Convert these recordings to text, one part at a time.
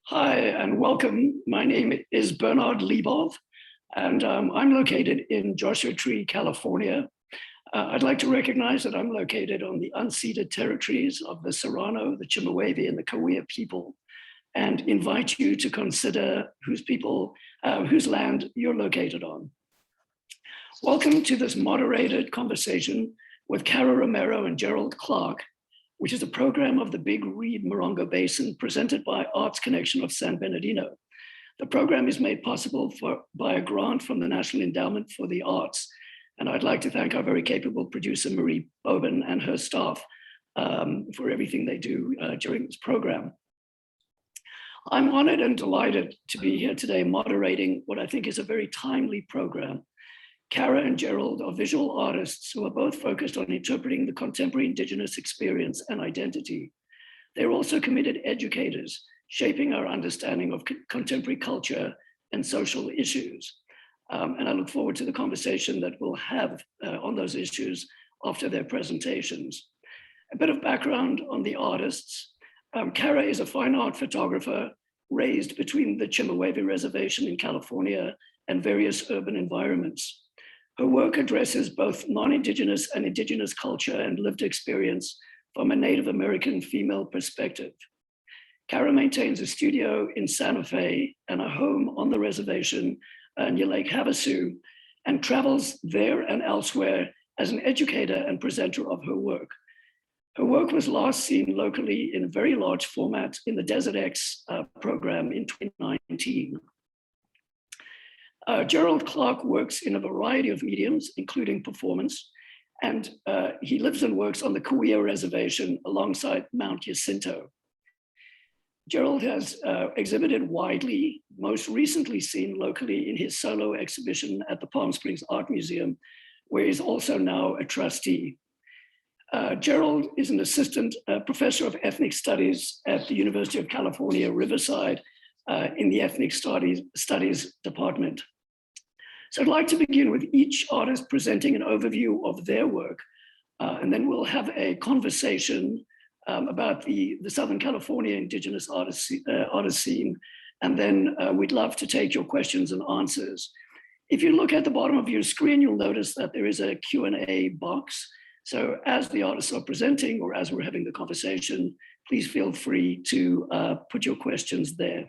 Hi and welcome. My name is Bernard Leibov, and I'm located in Joshua Tree, California. I'd like to recognize that I'm located on the unceded territories of the Serrano, the Chemehuevi, and the Cahuilla people, and invite you to consider whose land you're located on. Welcome to this moderated conversation with Cara Romero and Gerald Clarke, which is a program of the Big Reed Morongo Basin presented by Arts Connection of San Bernardino. The program is made possible by a grant from the National Endowment for the Arts. And I'd like to thank our very capable producer, Marie Bobin, and her staff for everything they do during this program. I'm honored and delighted to be here today moderating what I think is a very timely program. Cara and Gerald are visual artists who are both focused on interpreting the contemporary Indigenous experience and identity. They're also committed educators, shaping our understanding of contemporary culture and social issues. And I look forward to the conversation that we'll have on those issues after their presentations. A bit of background on the artists. Cara is a fine art photographer raised between the Chemehuevi Reservation in California and various urban environments. Her work addresses both non-Indigenous and Indigenous culture and lived experience from a Native American female perspective. Cara maintains a studio in Santa Fe and a home on the reservation near Lake Havasu, and travels there and elsewhere as an educator and presenter of her work. Her work was last seen locally in a very large format in the Desert X program in 2019. Gerald Clarke works in a variety of mediums, including performance, and he lives and works on the Cahuilla Reservation alongside Mount Jacinto. Gerald has exhibited widely, most recently seen locally in his solo exhibition at the Palm Springs Art Museum, where he's also now a trustee. Gerald is an assistant professor of ethnic studies at the University of California-Riverside in the ethnic studies department. So I'd like to begin with each artist presenting an overview of their work, and then we'll have a conversation about the Southern California Indigenous artist scene, and then we'd love to take your questions and answers. If you look at the bottom of your screen, you'll notice that there is a Q&A box. So as the artists are presenting or as we're having the conversation, please feel free to put your questions there.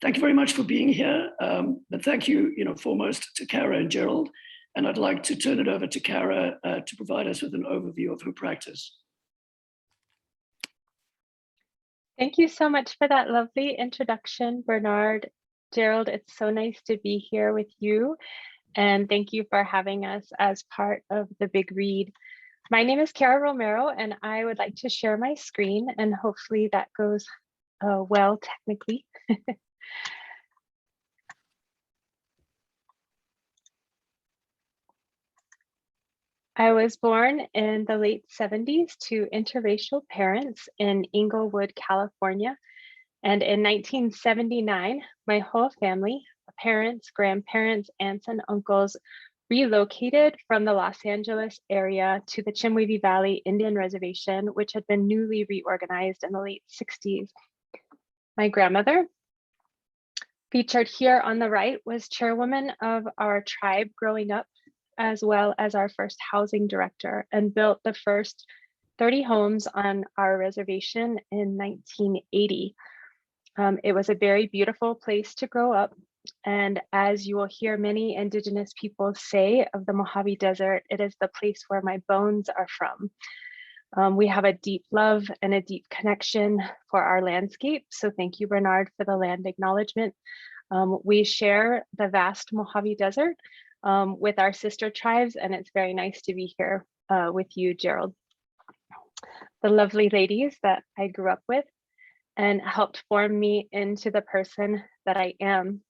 Thank you very much for being here. But thank you, foremost to Cara and Gerald. And I'd like to turn it over to Cara to provide us with an overview of her practice. Thank you so much for that lovely introduction, Bernard. Gerald, it's so nice to be here with you. And thank you for having us as part of the Big Read. My name is Cara Romero, and I would like to share my screen, and hopefully that goes well technically. I was born in the late 70s to interracial parents in Inglewood, California. And in 1979, my whole family, parents, grandparents, aunts, and uncles, relocated from the Los Angeles area to the Chemehuevi Valley Indian Reservation, which had been newly reorganized in the late 60s. My grandmother, featured here on the right, was chairwoman of our tribe growing up, as well as our first housing director, and built the first 30 homes on our reservation in 1980. It was a very beautiful place to grow up. And as you will hear many Indigenous people say of the Mojave Desert, it is the place where my bones are from. We have a deep love and a deep connection for our landscape. So thank you, Bernard, for the land acknowledgement. We share the vast Mojave Desert with our sister tribes, and it's very nice to be here with you, Gerald. The lovely ladies that I grew up with and helped form me into the person that I am.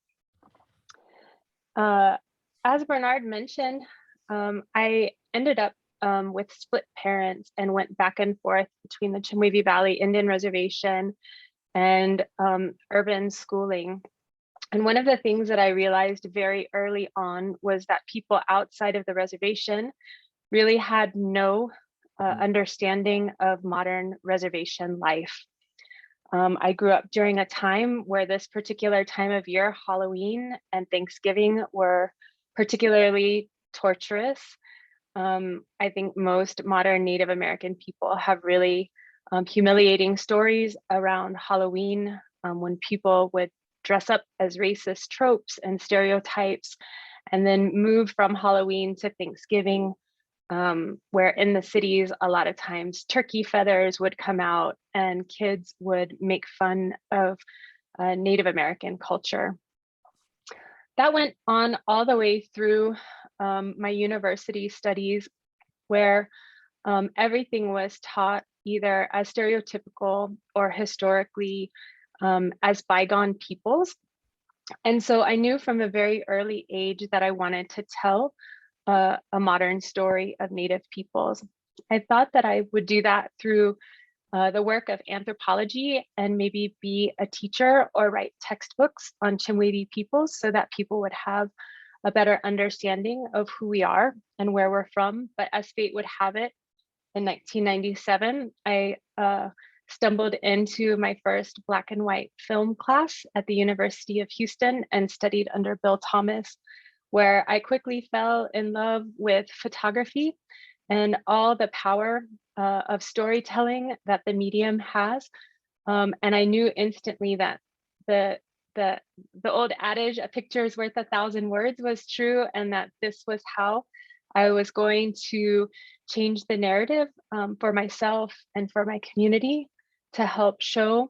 As Bernard mentioned, I ended up with split parents and went back and forth between the Chemehuevi Valley Indian Reservation and urban schooling. And one of the things that I realized very early on was that people outside of the reservation really had no understanding of modern reservation life. I grew up during a time where this particular time of year, Halloween and Thanksgiving, were particularly torturous. I think most modern Native American people have really humiliating stories around Halloween, when people would dress up as racist tropes and stereotypes, and then move from Halloween to Thanksgiving, where in the cities, a lot of times turkey feathers would come out and kids would make fun of Native American culture. That went on all the way through my university studies, where everything was taught either as stereotypical or historically as bygone peoples. And so I knew from a very early age that I wanted to tell a modern story of Native peoples. I thought that I would do that through the work of anthropology and maybe be a teacher or write textbooks on Chemehuevi peoples so that people would have a better understanding of who we are and where we're from. But as fate would have it, in 1997, I stumbled into my first Black and white film class at the University of Houston and studied under Bill Thomas, where I quickly fell in love with photography and all the power of storytelling that the medium has. And I knew instantly that the old adage, a picture is worth 1,000 words, was true, and that this was how I was going to change the narrative for myself and for my community to help show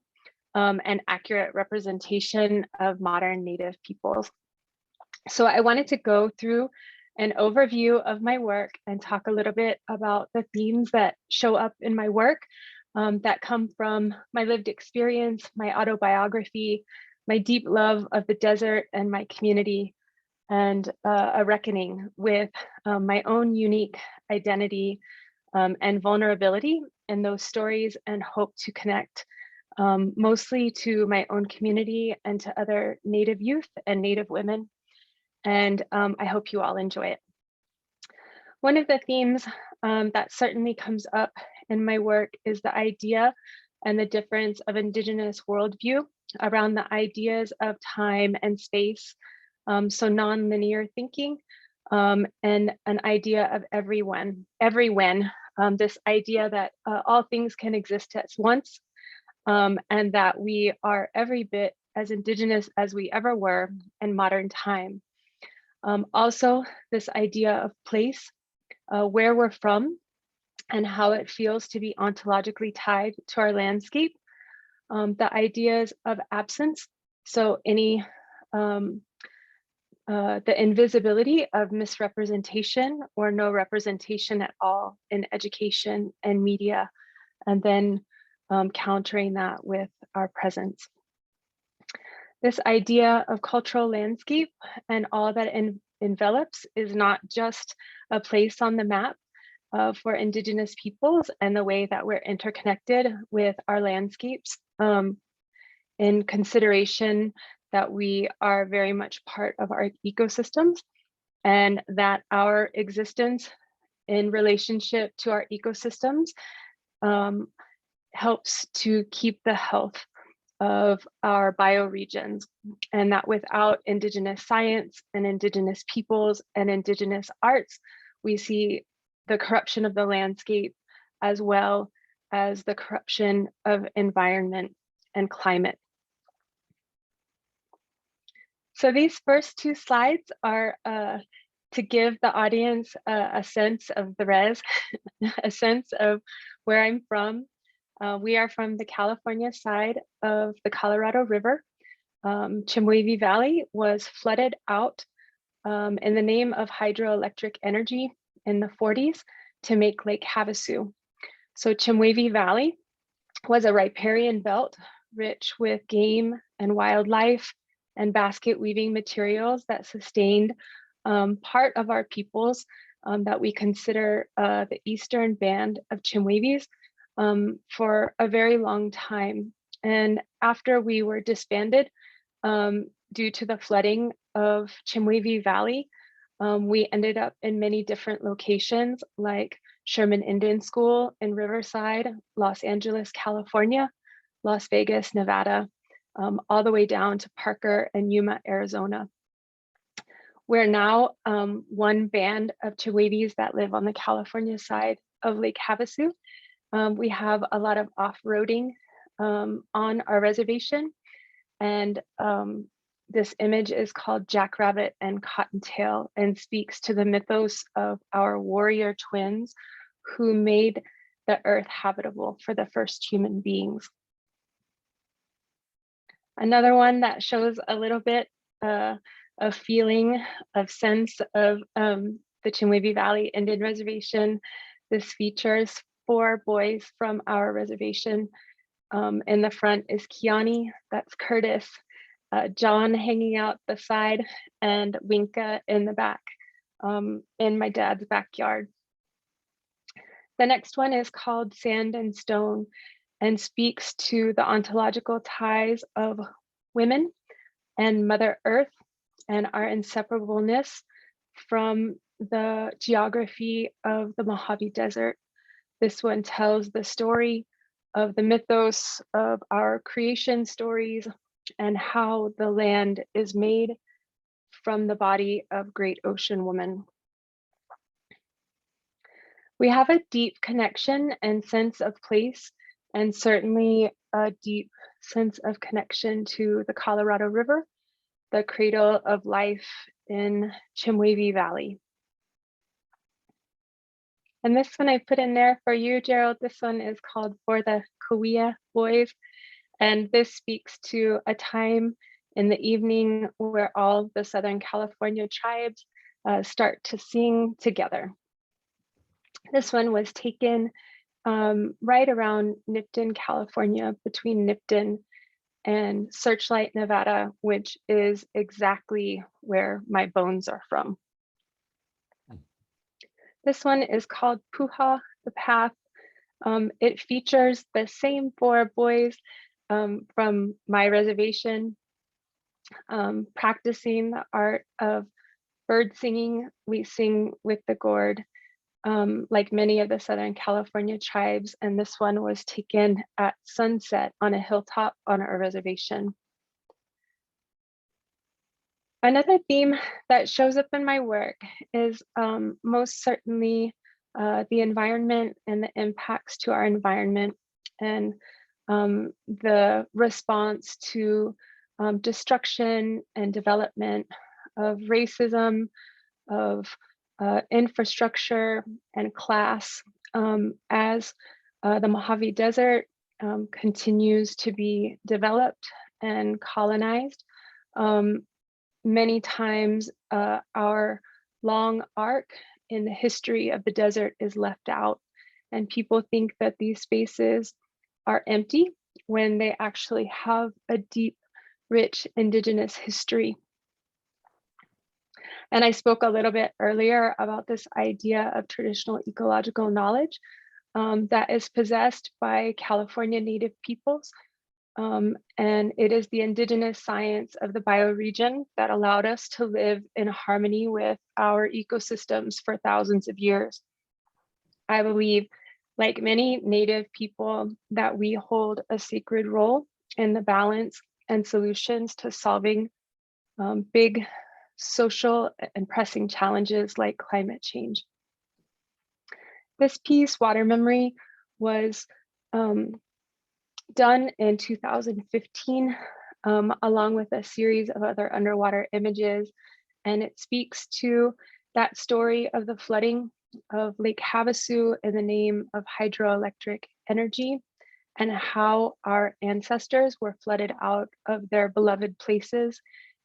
an accurate representation of modern Native peoples. So I wanted to go through an overview of my work and talk a little bit about the themes that show up in my work that come from my lived experience, my autobiography, my deep love of the desert and my community, and a reckoning with my own unique identity and vulnerability in those stories, and hope to connect mostly to my own community and to other Native youth and Native women. And I hope you all enjoy it. One of the themes that certainly comes up in my work is the idea and the difference of Indigenous worldview around the ideas of time and space. So non-linear thinking and an idea of everyone, this idea that all things can exist at once, and that we are every bit as Indigenous as we ever were in modern time. Also, this idea of place, where we're from, and how it feels to be ontologically tied to our landscape. The ideas of absence, so any the invisibility of misrepresentation or no representation at all in education and media, and then countering that with our presence. This idea of cultural landscape and all that envelops is not just a place on the map for Indigenous peoples and the way that we're interconnected with our landscapes, in consideration that we are very much part of our ecosystems, and that our existence in relationship to our ecosystems helps to keep the health of our bioregions, and that without Indigenous science and Indigenous peoples and Indigenous arts, we see the corruption of the landscape as well as the corruption of environment and climate. So these first two slides are to give the audience a sense of the res, a sense of where I'm from. We are from the California side of the Colorado River. Chemehuevi Valley was flooded out in the name of hydroelectric energy in the 40s to make Lake Havasu. So Chemehuevi Valley was a riparian belt rich with game and wildlife and basket weaving materials that sustained part of our peoples that we consider the Eastern Band of Chemehuevis for a very long time. And after we were disbanded due to the flooding of Chemehuevi Valley, we ended up in many different locations like Sherman Indian School in Riverside, Los Angeles, California, Las Vegas, Nevada, all the way down to Parker and Yuma, Arizona. We're now one band of Chewevis that live on the California side of Lake Havasu. We have a lot of off-roading on our reservation, and this image is called Jackrabbit and Cottontail and speaks to the mythos of our warrior twins who made the earth habitable for the first human beings. Another one that shows a little bit of feeling, of sense of the Chewevi Valley Indian Reservation. This features 4 boys from our reservation. In the front is Kiani, that's Curtis, John hanging out the side, and Winka in the back, in my dad's backyard. The next one is called Sand and Stone and speaks to the ontological ties of women and Mother Earth and our inseparableness from the geography of the Mojave Desert. This one tells the story of the mythos of our creation stories and how the land is made from the body of great ocean woman. We have a deep connection and sense of place, and certainly a deep sense of connection to the Colorado River, the cradle of life in Chewevi Valley. And this one I put in there for you, Gerald. This one is called For the Cahuilla Boys. And this speaks to a time in the evening where all the Southern California tribes start to sing together. This one was taken right around Nipton, California, between Nipton and Searchlight, Nevada, which is exactly where my bones are from. This one is called Puha, the Path. It features the same 4 boys from my reservation practicing the art of bird singing. We sing with the gourd, like many of the Southern California tribes, and this one was taken at sunset on a hilltop on our reservation. Another theme that shows up in my work is most certainly the environment and the impacts to our environment, and the response to destruction and development of racism, of infrastructure and class, as the Mojave Desert continues to be developed and colonized. Many times our long arc in the history of the desert is left out, and people think that these spaces are empty when they actually have a deep, rich Indigenous history. And I spoke a little bit earlier about this idea of traditional ecological knowledge that is possessed by California Native peoples. And it is the Indigenous science of the bioregion that allowed us to live in harmony with our ecosystems for thousands of years. I believe, like many Native people, that we hold a sacred role in the balance and solutions to solving big social and pressing challenges like climate change. This piece, Water Memory, was done in 2015, along with a series of other underwater images. And it speaks to that story of the flooding of Lake Havasu in the name of hydroelectric energy, and how our ancestors were flooded out of their beloved places.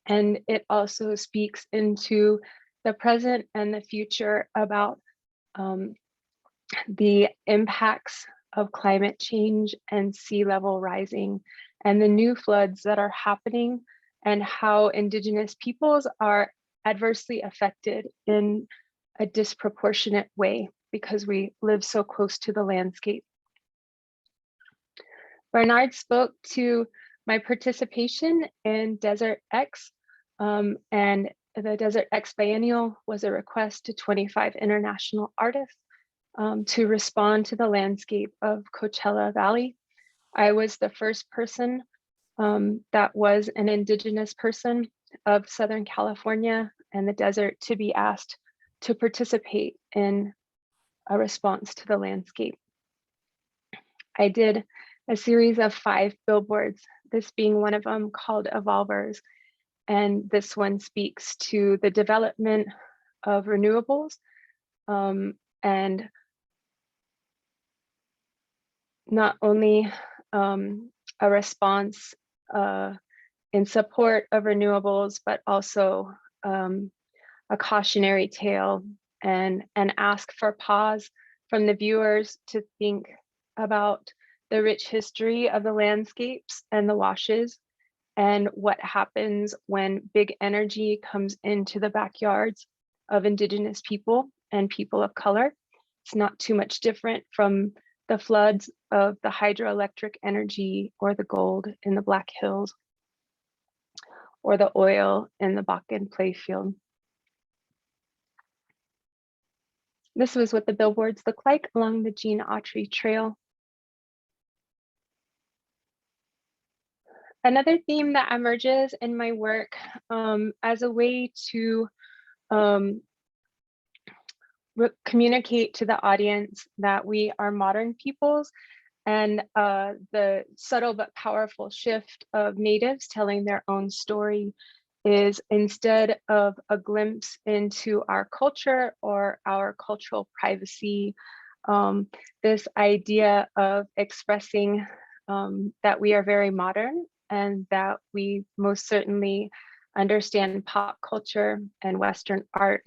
And it also speaks into the present and the future about the impacts of climate change and sea level rising and the new floods that are happening, and how Indigenous peoples are adversely affected in a disproportionate way because we live so close to the landscape. Bernard spoke to my participation in Desert X, and the Desert X Biennial was a request to 25 international artists to respond to the landscape of Coachella Valley. I was the first person that was an Indigenous person of Southern California and the desert to be asked to participate in a response to the landscape. I did a series of 5 billboards, this being one of them, called Evolvers. And this one speaks to the development of renewables and not only a response in support of renewables, but also a cautionary tale and an ask for pause from the viewers to think about the rich history of the landscapes and the washes and what happens when big energy comes into the backyards of Indigenous people and people of color. It's not too much different from the floods of the hydroelectric energy or the gold in the Black Hills or the oil in the Bakken playfield. This was what the billboards look like along the Gene Autry Trail. Another theme that emerges in my work as a way to communicate to the audience that we are modern peoples and the subtle but powerful shift of natives telling their own story is, instead of a glimpse into our culture or our cultural privacy, this idea of expressing that we are very modern and that we most certainly understand pop culture and Western art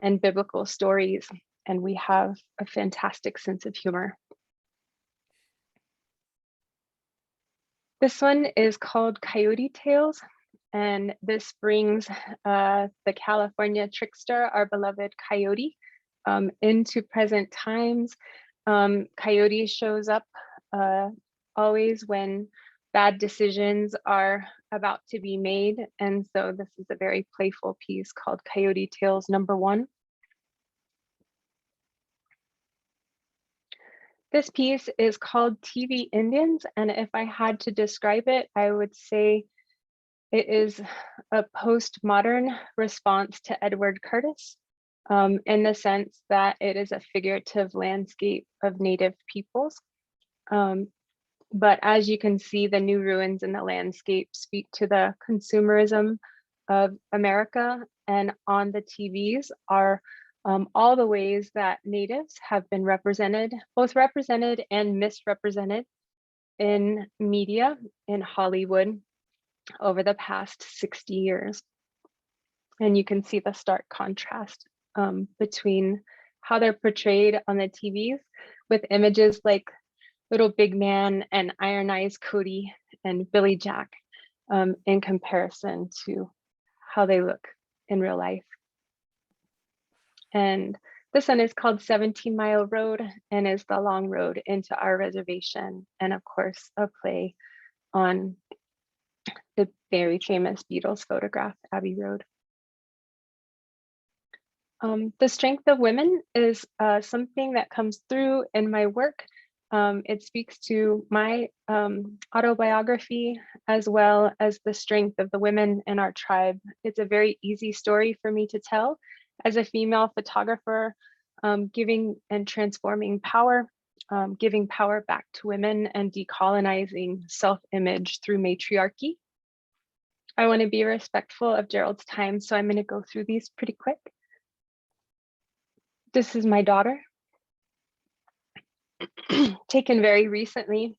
and biblical stories, and we have a fantastic sense of humor. This one is called Coyote Tails, and this brings the California trickster, our beloved Coyote, into present times. Coyote shows up always when bad decisions are about to be made, and so this is a very playful piece called Coyote Tails #1. This piece is called TV Indians, and if I had to describe it, I would say it is a postmodern response to Edward Curtis, in the sense that it is a figurative landscape of Native peoples. But as you can see, the new ruins in the landscape speak to the consumerism of America, and on the TVs are all the ways that Natives have been represented, both represented and misrepresented in media in Hollywood over the past 60 years. And you can see the stark contrast between how they're portrayed on the TVs with images like Little Big Man and Iron Eyes Cody and Billy Jack in comparison to how they look in real life. And this one is called 17 Mile Road and is the long road into our reservation. And of course, a play on the very famous Beatles photograph, Abbey Road. The strength of women is something that comes through in my work. It speaks to my autobiography as well as the strength of the women in our tribe. It's a very easy story for me to tell as a female photographer, giving and transforming power, giving power back to women and decolonizing self-image through matriarchy. I want to be respectful of Gerald's time, so I'm going to go through these pretty quick. This is my daughter, taken very recently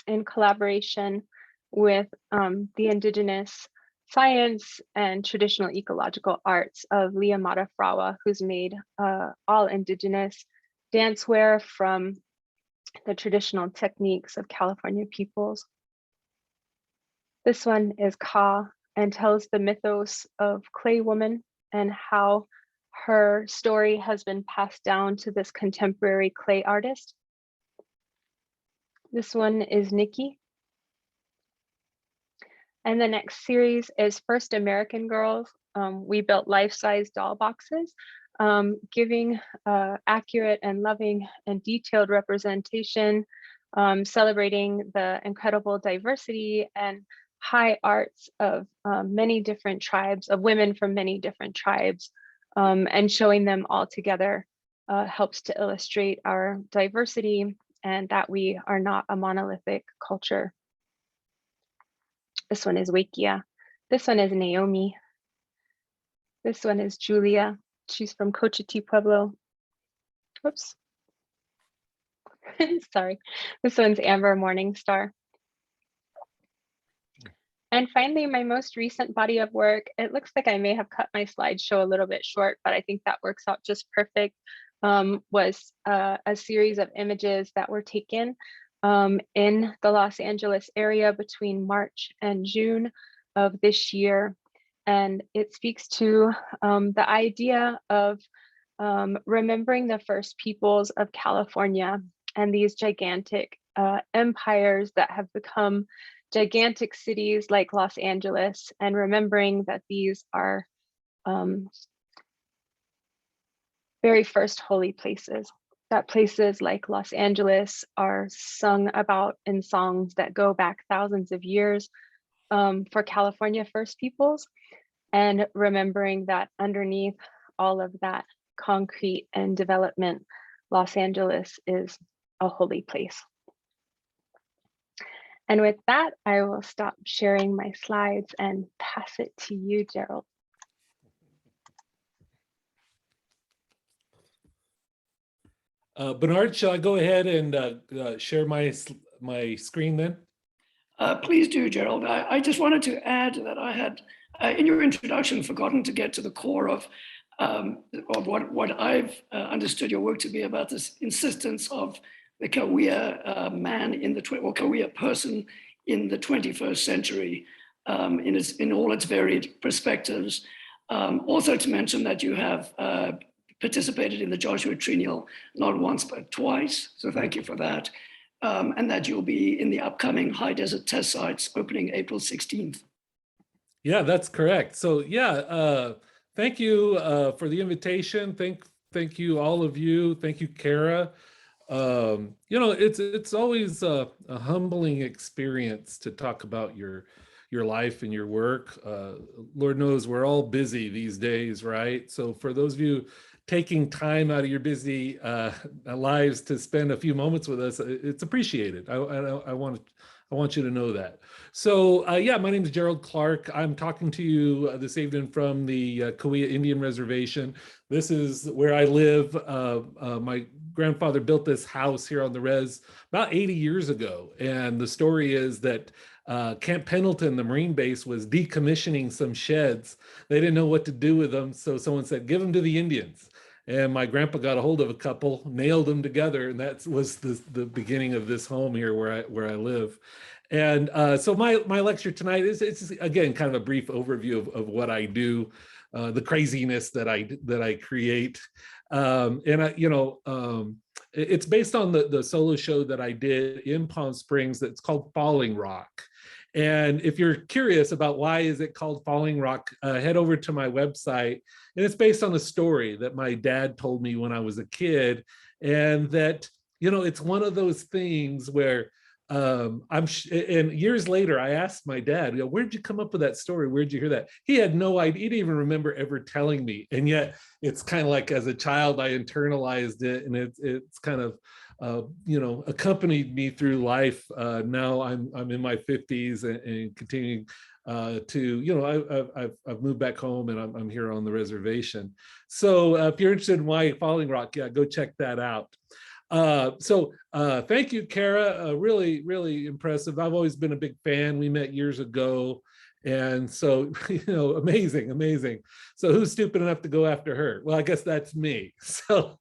in collaboration with the Indigenous science and traditional ecological arts of Leah Matafrawa, who's made all Indigenous dancewear from the traditional techniques of California peoples. This one is Ka and tells the mythos of Clay Woman and how her story has been passed down to this contemporary clay artist. This one is Nikki. And the next series is First American Girls. We built life-size doll boxes, giving accurate and loving and detailed representation celebrating the incredible diversity and high arts of many different tribes, of women from many different tribes, and showing them all together helps to illustrate our diversity and that we are not a monolithic culture. This one is Wakia. This one is Naomi. This one is Julia. She's from Cochiti Pueblo. Whoops. Sorry. This one's Amber Morningstar. And finally, my most recent body of work, it looks like I may have cut my slideshow a little bit short, but I think that works out just perfect, was a series of images that were taken in the Los Angeles area between March and June of this year. And it speaks to the idea of remembering the first peoples of California and these gigantic empires that have become gigantic cities like Los Angeles, and remembering that these are very first holy places, that places like Los Angeles are sung about in songs that go back thousands of years for California first peoples, and remembering that underneath all of that concrete and development, Los Angeles is a holy place. And with that, I will stop sharing my slides and pass it to you, Gerald. Bernard, shall I go ahead and share my screen then? Please do, Gerald. I just wanted to add that I had, in your introduction, forgotten to get to the core of what I've understood your work to be about, this insistence of the Cahuilla man in the, or Cahuilla person in the 21st century, in all its varied perspectives. Also to mention that you have participated in the Joshua Treenial not once but twice, so thank you for that. And that you'll be in the upcoming High Desert Test Sites opening April 16th. Yeah, that's correct. So yeah, thank you for the invitation. Thank you, all of you. Thank you, Cara. You know, it's always a humbling experience to talk about your life and your work. Lord knows we're all busy these days, right? So for those of you taking time out of your busy lives to spend a few moments with us, it's appreciated. I want you to know that. So yeah, my name is Gerald Clarke. I'm talking to you this evening from the Cahuilla Indian Reservation. This is where I live. My grandfather built this house here on the res about 80 years ago. And the story is that Camp Pendleton, the Marine base, was decommissioning some sheds. They didn't know what to do with them. So someone said, give them to the Indians. And my grandpa got a hold of a couple, nailed them together. And that was the beginning of this home here where I live. And so my lecture tonight it's again, kind of a brief overview of what I do, the craziness that I create. It's based on the solo show that I did in Palm Springs that's called Falling Rock. And if you're curious about why is it called Falling Rock, head over to my website. And it's based on a story that my dad told me when I was a kid. And that, you know, it's one of those things where and years later, I asked my dad, you know, where'd you come up with that story? Where'd you hear that? He had no idea. He didn't even remember ever telling me. And yet it's kind of like, as a child, I internalized it, and it's kind of, you know, accompanied me through life. Now I'm in my 50s and continuing to, you know, I've moved back home, and I'm here on the reservation. So if you're interested in why Falling Rock, yeah, go check that out. Thank you, Cara. Really, really impressive. I've always been a big fan. We met years ago. And so, you know, amazing. So who's stupid enough to go after her? Well, I guess that's me. So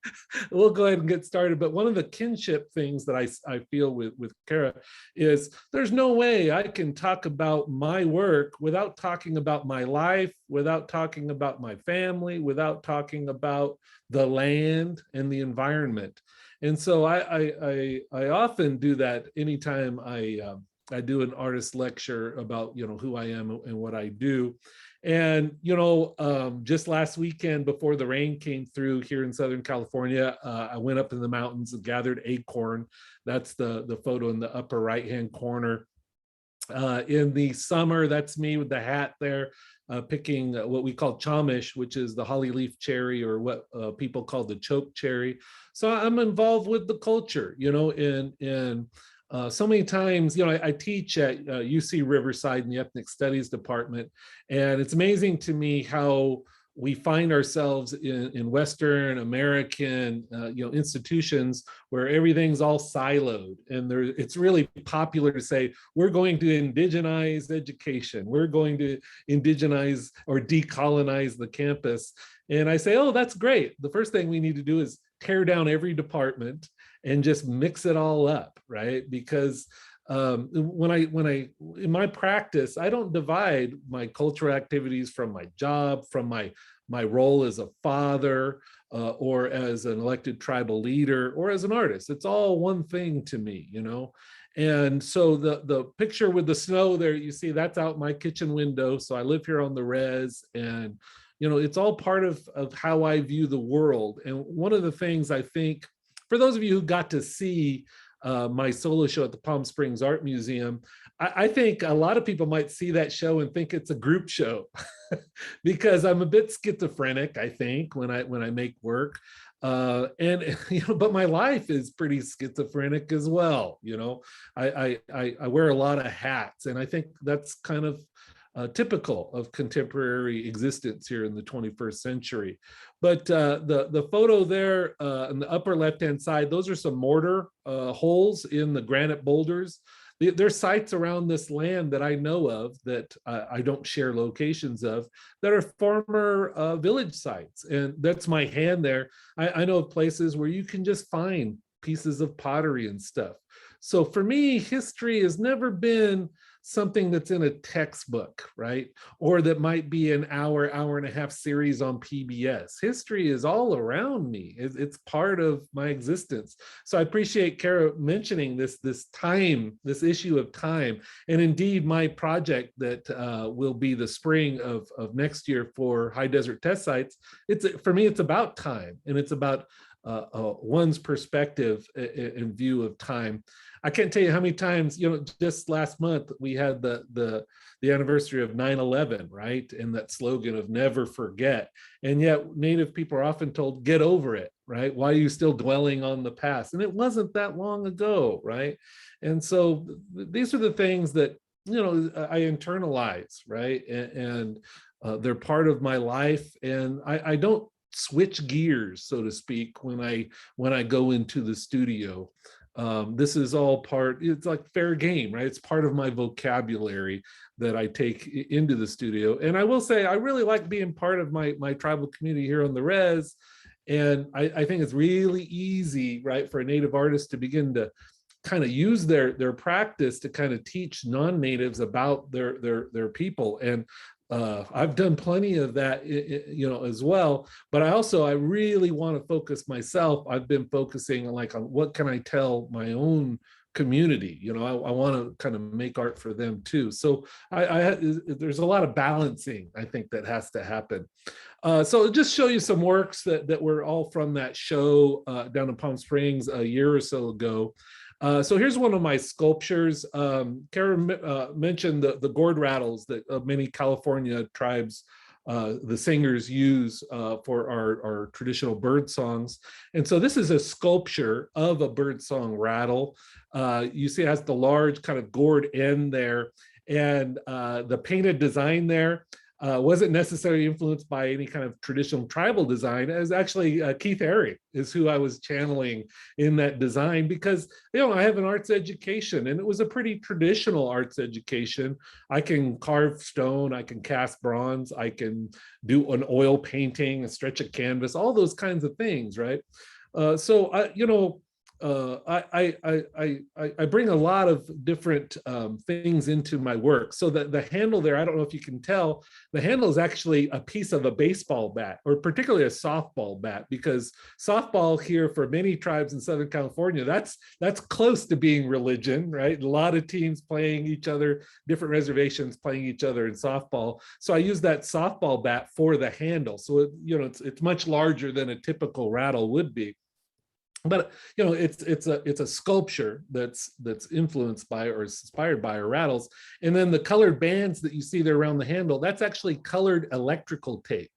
we'll go ahead and get started. But one of the kinship things that I feel with Cara is there's no way I can talk about my work without talking about my life, without talking about my family, without talking about the land and the environment. And so I often do that anytime I I do an artist lecture about, who I am and what I do. And, just last weekend before the rain came through here in Southern California, I went up in the mountains and gathered acorn. That's the photo in the upper right-hand corner. In the summer, that's me with the hat there, picking what we call chamish, which is the holly leaf cherry, or what people call the choke cherry. So I'm involved with the culture, and so many times, I teach at UC Riverside in the Ethnic Studies Department, and it's amazing to me how we find ourselves in Western American, institutions where everything's all siloed, and it's really popular to say, we're going to indigenize education, we're going to indigenize or decolonize the campus. And I say, oh, that's great. The first thing we need to do is tear down every department and just mix it all up, right? Because when I in my practice, I don't divide my cultural activities from my job, from my role as a father, or as an elected tribal leader, or as an artist. It's all one thing to me, And so the picture with the snow there, you see, that's out my kitchen window. So I live here on the res, and it's all part of how I view the world. And one of the things I think, for those of you who got to see my solo show at the Palm Springs Art Museum, I think a lot of people might see that show and think it's a group show because I'm a bit schizophrenic, I think, when I make work. But my life is pretty schizophrenic as well. I wear a lot of hats, and I think that's kind of typical of contemporary existence here in the 21st century. But the photo there on the upper left-hand side, those are some mortar holes in the granite boulders. There's sites around this land that I know of that I don't share locations of, that are former village sites. And that's my hand there. I know of places where you can just find pieces of pottery and stuff. So for me, history has never been something that's in a textbook, right? Or that might be an hour and a half series on PBS. History is all around me. It's part of my existence. So I appreciate Cara mentioning this time, this issue of time. And indeed, my project that will be the spring of next year for high desert test sites, for me, it's about time, and it's about one's perspective and view of time. I can't tell you how many times, just last month we had the anniversary of 9/11, right? And that slogan of never forget. And yet Native people are often told, get over it, right? Why are you still dwelling on the past? And it wasn't that long ago, right? And so these are the things that, I internalize, right? And they're part of my life. And I don't switch gears, so to speak, when I go into the studio. This is all part, it's like fair game, right? It's part of my vocabulary that I take into the studio. And I will say, I really like being part of my tribal community here on the res. And I think it's really easy, right, for a Native artist to begin to kind of use their practice to kind of teach non-natives about their people. And I've done plenty of that, as well. But I really want to focus myself. I've been focusing on what can I tell my own community. I want to kind of make art for them too. So there's a lot of balancing, I think, that has to happen. So I'll just show you some works that were all from that show down in Palm Springs a year or so ago. So here's one of my sculptures. Cara mentioned the gourd rattles that many California tribes, the singers use for our traditional bird songs. And so this is a sculpture of a bird song rattle. You see it has the large kind of gourd end there. And the painted design there wasn't necessarily influenced by any kind of traditional tribal design. It was actually Keith Haring is who I was channeling in that design, because I have an arts education, and it was a pretty traditional arts education. I can carve stone, I can cast bronze, I can do an oil painting, stretch a canvas, all those kinds of things, right? I bring a lot of different things into my work. So that the handle there, I don't know if you can tell, the handle is actually a piece of a baseball bat, or particularly a softball bat, because softball here for many tribes in Southern California, that's close to being religion, right? A lot of teams playing each other, different reservations playing each other in softball. So I use that softball bat for the handle. So it's much larger than a typical rattle would be. But it's a sculpture that's influenced by or inspired by our rattles. And then the colored bands that you see there around the handle, that's actually colored electrical tape.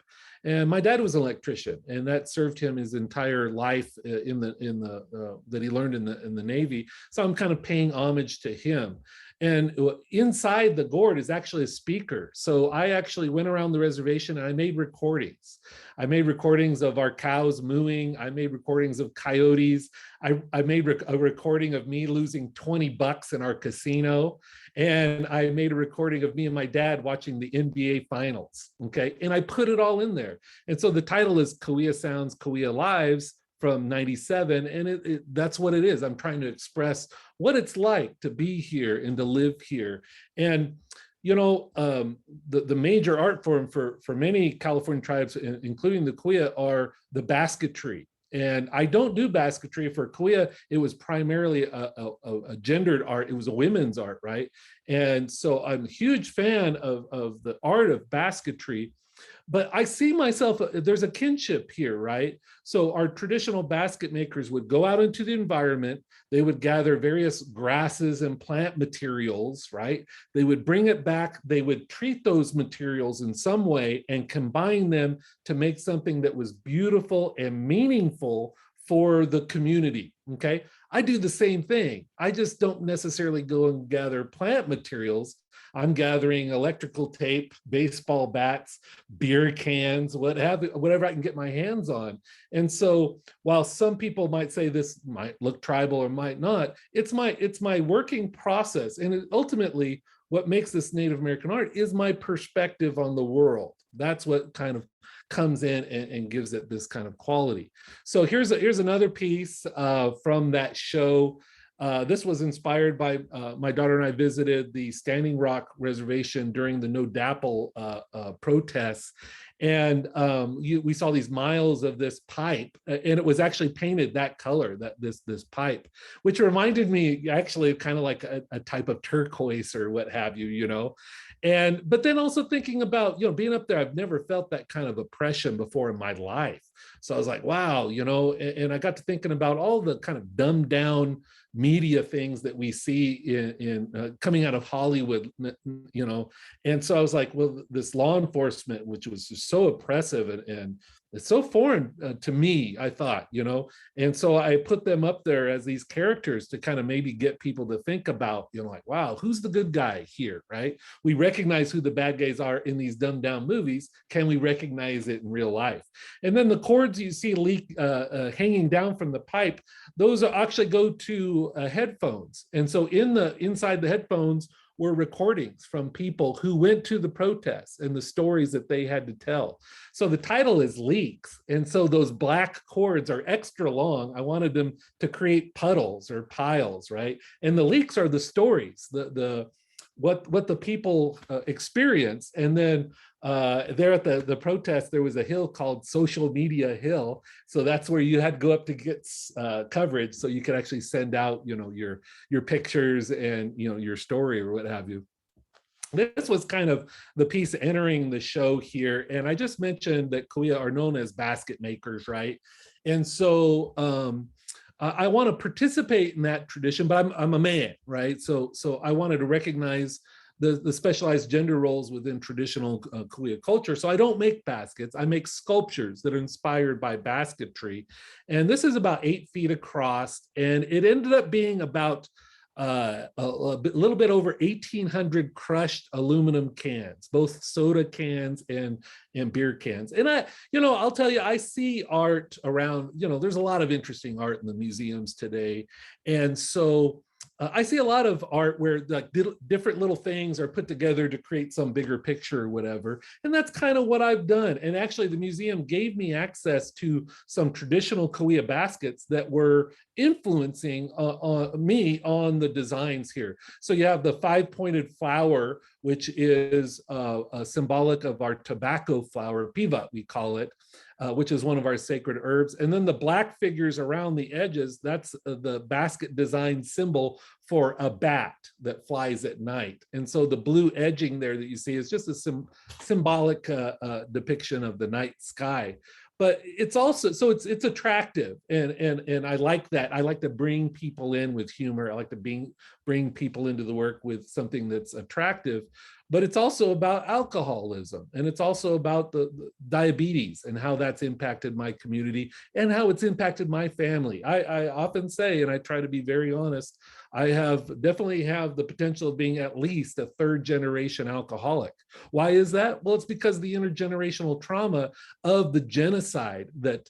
And my dad was an electrician, and that served him his entire life that he learned in the Navy. So I'm kind of paying homage to him. And inside the gourd is actually a speaker. So I actually went around the reservation and I made recordings. I made recordings of our cows mooing. I made recordings of coyotes. I made a recording of me losing $20 in our casino. And I made a recording of me and my dad watching the NBA finals. Okay. And I put it all in there. And so the title is Cahuilla Sounds, Cahuilla Lives from '97. And that's what it is. I'm trying to express what it's like to be here and to live here. And the major art form for many California tribes, including the Cahuilla, are the basketry. And I don't do basketry. For Cahuilla, it was primarily a gendered art. It was a women's art, right? And so I'm a huge fan of the art of basketry. But I see myself, there's a kinship here, right? So our traditional basket makers would go out into the environment. They would gather various grasses and plant materials, right? They would bring it back. They would treat those materials in some way and combine them to make something that was beautiful and meaningful for the community, okay? I do the same thing. I just don't necessarily go and gather plant materials. I'm gathering electrical tape, baseball bats, beer cans, whatever I can get my hands on. And so while some people might say this might look tribal or might not, it's my working process. And ultimately, what makes this Native American art is my perspective on the world. That's what kind of comes in and gives it this kind of quality. So here's another piece from that show. This was inspired by my daughter and I visited the Standing Rock Reservation during the No Dapple protests. And we saw these miles of this pipe, and it was actually painted that color, this pipe, which reminded me actually kind of like a type of turquoise or what have you, but then also thinking about, being up there, I've never felt that kind of oppression before in my life. So I was like, wow, and I got to thinking about all the kind of dumbed down media things that we see in coming out of Hollywood, and so I was like, well, this law enforcement, which was just so oppressive and it's so foreign to me, I thought, and so I put them up there as these characters to kind of maybe get people to think about, like, wow, who's the good guy here, right? We recognize who the bad guys are in these dumbed down movies. Can we recognize it in real life? And then the cords you see hanging down from the pipe, those actually go to headphones. And so inside the headphones were recordings from people who went to the protests and the stories that they had to tell. So the title is Leaks. And so those black cords are extra long. I wanted them to create puddles or piles, right? And the leaks are the stories, what the people experience. And then there at the protest, there was a hill called Social Media Hill. So that's where you had to go up to get coverage, so you could actually send out, your pictures and, your story or what have you. This was kind of the piece entering the show here. And I just mentioned that Cahuilla are known as basket makers, right? And so I want to participate in that tradition, but I'm a man, right? So I wanted to recognize the specialized gender roles within traditional Cahuilla culture. So I don't make baskets, I make sculptures that are inspired by basketry. And this is about 8 feet across, and it ended up being about a little bit over 1,800 crushed aluminum cans, both soda cans and beer cans. And I'll tell you, I see art around, there's a lot of interesting art in the museums today. And so I see a lot of art where like different little things are put together to create some bigger picture or whatever. And that's kind of what I've done. And actually the museum gave me access to some traditional Cahuilla baskets that were influencing me on the designs here. So you have the 5-pointed flower, which is symbolic of our tobacco flower, piva, we call it, which is one of our sacred herbs. And then the black figures around the edges, that's the basket design symbol for a bat that flies at night. And so the blue edging there that you see is just a symbolic depiction of the night sky. But it's also, so it's attractive, and I like that. I like to bring people in with humor. I like to bring people into the work with something that's attractive. But it's also about alcoholism, and it's also about the diabetes and how that's impacted my community and how it's impacted my family. I often say, and I try to be very honest, I definitely have the potential of being at least a 3rd-generation alcoholic. Why is that? Well, it's because of the intergenerational trauma of the genocide that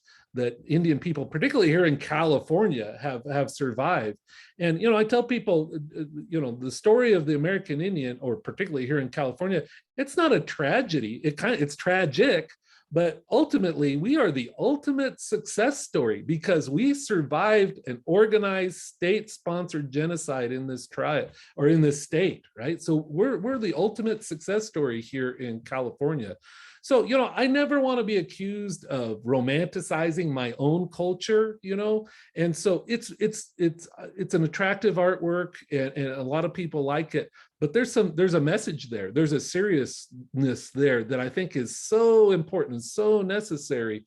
Indian people, particularly here in California, have survived. And, I tell people, the story of the American Indian, or particularly here in California, it's not a tragedy. It's tragic, but ultimately we are the ultimate success story because we survived an organized state-sponsored genocide in this tribe or in this state, right? So we're the ultimate success story here in California. So, I never want to be accused of romanticizing my own culture, and so it's an attractive artwork, and a lot of people like it, but there's a message there. There's a seriousness there that I think is so important, so necessary.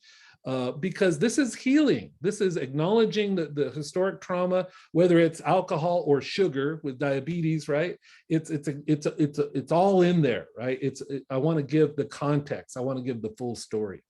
Because this is healing. This is acknowledging the historic trauma, whether it's alcohol or sugar with diabetes, right? It's all in there, right? I want to give the context. I want to give the full story.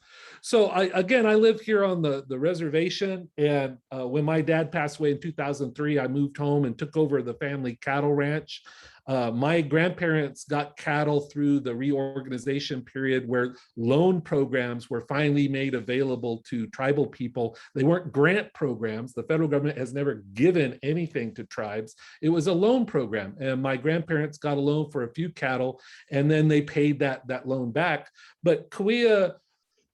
So I live here on the reservation, and when my dad passed away in 2003, I moved home and took over the family cattle ranch. My grandparents got cattle through the reorganization period where loan programs were finally made available to tribal people. They weren't grant programs. The federal government has never given anything to tribes. It was a loan program, and my grandparents got a loan for a few cattle, and then they paid that loan back. But Cahuilla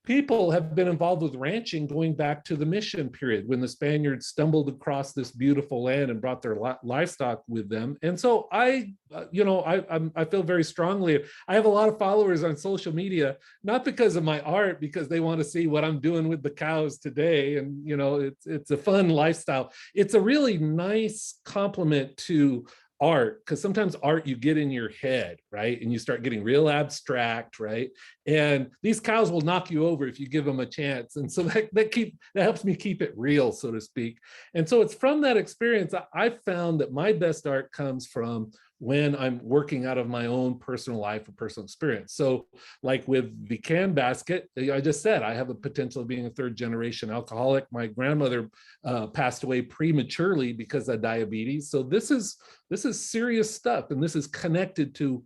people have been involved with ranching going back to the mission period when the Spaniards stumbled across this beautiful land and brought their livestock with them. And so I feel very strongly. I have a lot of followers on social media, not because of my art, because they want to see what I'm doing with the cows today. And, it's a fun lifestyle. It's a really nice compliment to art, because sometimes art you get in your head, right? And you start getting real abstract, right? And these cows will knock you over if you give them a chance. And so that helps me keep it real, so to speak. And so it's from that experience I found that my best art comes from when I'm working out of my own personal life or personal experience. So like with the can basket, I just said, I have a potential of being a 3rd-generation alcoholic. My grandmother passed away prematurely because of diabetes. So this is serious stuff, and this is connected to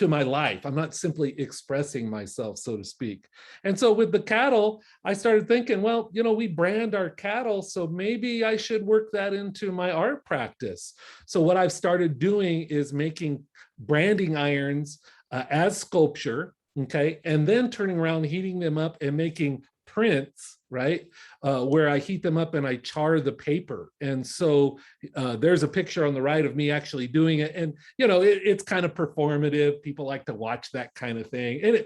my life. I'm not simply expressing myself, so to speak. And so with the cattle, I started thinking, well, we brand our cattle, so maybe I should work that into my art practice. So what I've started doing is making branding irons as sculpture, okay, and then turning around, heating them up and making prints, right? Where I heat them up and I char the paper. And so there's a picture on the right of me actually doing it. And, it's kind of performative. People like to watch that kind of thing. And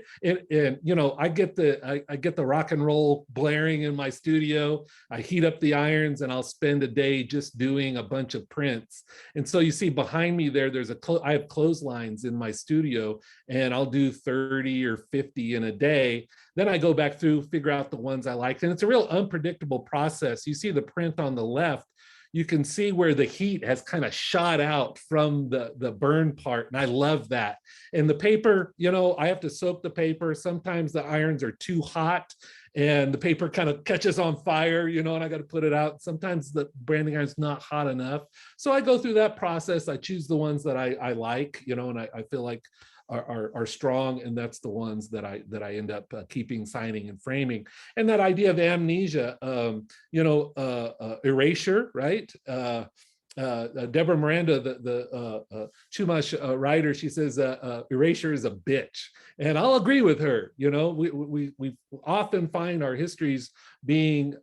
I get the rock and roll blaring in my studio. I heat up the irons and I'll spend a day just doing a bunch of prints. And so you see behind me there, I have clotheslines in my studio, and I'll do 30 or 50 in a day. Then I go back through, figure out the ones I liked. And it's a real unpredictable process. You see the print on the left, you can see where the heat has kind of shot out from the burn part. And I love that. And the paper, I have to soak the paper. Sometimes the irons are too hot and the paper kind of catches on fire, and I got to put it out. Sometimes the branding iron's not hot enough. So I go through that process. I choose the ones that I like, and I feel like are strong, and that's the ones that I end up keeping, signing, and framing. And that idea of amnesia, erasure, right? Deborah Miranda, the Chumash writer, she says erasure is a bitch, and I'll agree with her. You know, we often find our histories being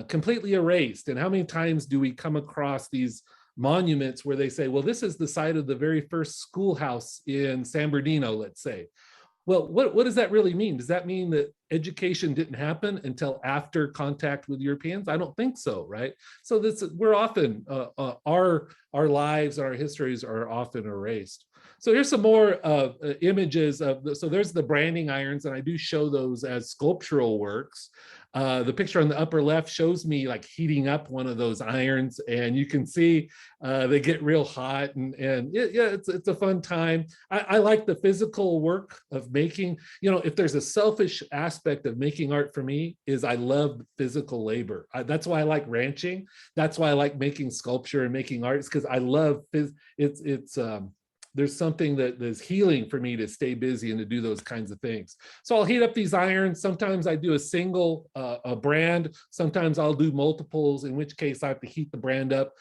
completely erased, and how many times do we come across these monuments where they say, well, this is the site of the very first schoolhouse in San Bernardino, let's say. Well, what does that really mean? Does that mean that education didn't happen until after contact with Europeans? I don't think so, right? So we're often, our lives, our histories are often erased. So here's some more images so there's the branding irons, and I do show those as sculptural works. The picture on the upper left shows me like heating up one of those irons, and you can see they get real hot, and yeah, it's a fun time. I like the physical work of making, you know, if there's a selfish aspect of making art for me, is I love physical labor. That's why I like ranching. That's why I like making sculpture and making art, because I love there's something that is healing for me to stay busy and to do those kinds of things. So I'll heat up these irons. Sometimes I do a single brand. Sometimes I'll do multiples, in which case I have to heat the brand up,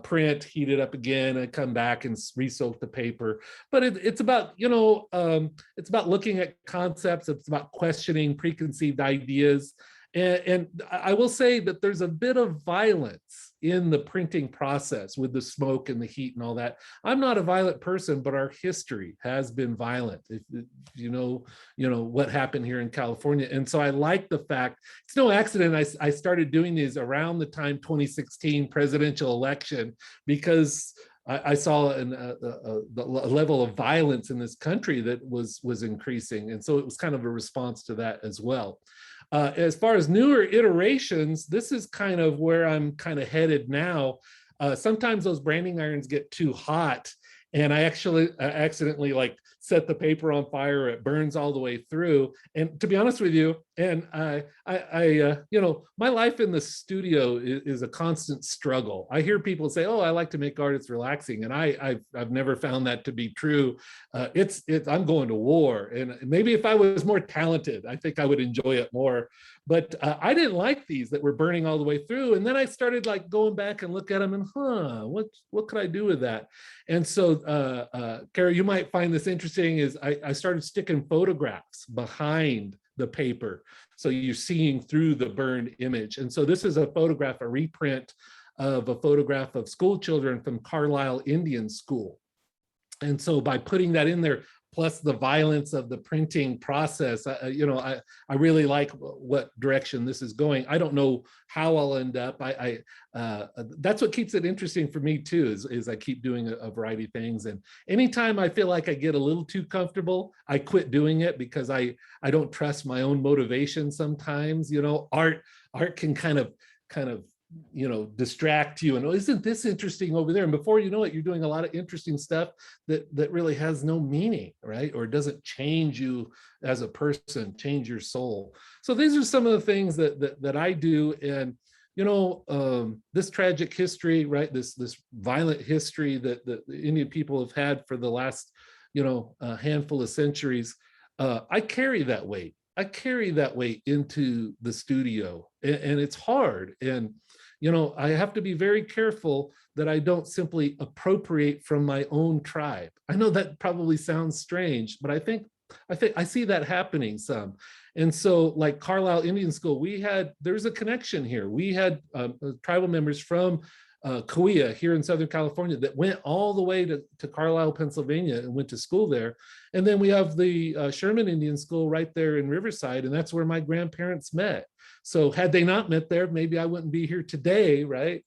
print, heat it up again, and come back and re-soak the paper. But it's about, you know, it's about looking at concepts. It's about questioning preconceived ideas. And I will say that there's a bit of violence in the printing process with the smoke and the heat and all that. I'm not a violent person, but our history has been violent. If you know what happened here in California. And so I like the fact, it's no accident I started doing these around the time 2016 presidential election, because I saw the level of violence in this country that was increasing. And so it was kind of a response to that as well. As far as newer iterations, this is kind of where I'm kind of headed now. Sometimes those branding irons get too hot, and I actually accidentally like set the paper on fire. It burns all the way through. And to be honest with you, and you know, my life in the studio is a constant struggle. I hear people say, "Oh, I like to make art; it's relaxing," and I've never found that to be true. I'm going to war, and maybe if I was more talented, I think I would enjoy it more. But I didn't like these that were burning all the way through, and then I started like going back and look at them, and what could I do with that? And so, Cara, you might find this interesting. Is I started sticking photographs behind the paper, so you're seeing through the burned image. And so this is a photograph, a reprint of a photograph of school children from Cahuilla Indian school. And so by putting that in there, plus the violence of the printing process, you know, I really like what direction this is going. I don't know how I'll end up. That's what keeps it interesting for me too, is I keep doing a variety of things. And anytime I feel like I get a little too comfortable, I quit doing it, because I don't trust my own motivation sometimes. You know, art can kind of you know, distract you, and oh, isn't this interesting over there? And before you know it, you're doing a lot of interesting stuff that really has no meaning, right? Or doesn't change you as a person, change your soul. So these are some of the things that I do. And you know, this tragic history, right? This violent history that the Indian people have had for the last, you know, handful of centuries. I carry that weight. I carry that weight into the studio, and it's hard. And, you know, I have to be very careful that I don't simply appropriate from my own tribe. I know that probably sounds strange, but I think I see that happening some. And so like Cahuilla Indian School, there's a connection here. We had tribal members from Cahuilla here in Southern California that went all the way to Carlisle, Pennsylvania, and went to school there. And then we have the Sherman Indian School right there in Riverside, and that's where my grandparents met. So had they not met there, maybe I wouldn't be here today, right?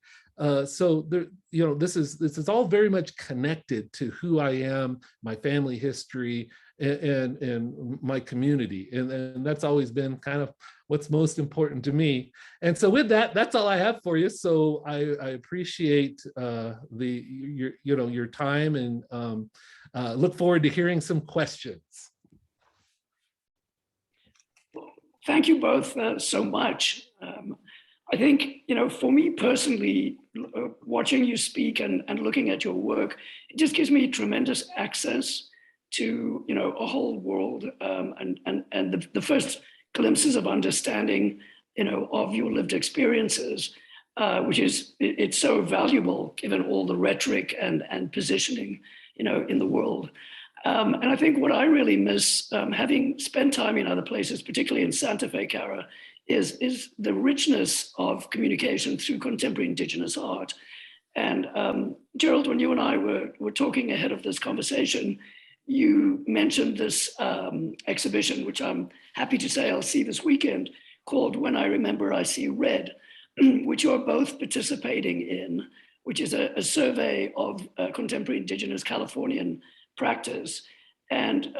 So there, you know, this is all very much connected to who I am, my family history, and my community, and that's always been kind of what's most important to me. And so with that, that's all I have for you. So I appreciate your time, and look forward to hearing some questions. Thank you both so much. I think, you know, for me personally, watching you speak and looking at your work, it just gives me tremendous access to, you know, a whole world, and the first glimpses of understanding, you know, of your lived experiences. which is, it's so valuable given all the rhetoric and positioning, in the world. And I think what I really miss, having spent time in other places, particularly in Santa Fe, Cara, is the richness of communication through contemporary Indigenous art. And Gerald, when you and I were talking ahead of this conversation, you mentioned this exhibition, which I'm happy to say I'll see this weekend, called When I Remember I See Red, which you're both participating in, which is a survey of contemporary Indigenous Californian practice. And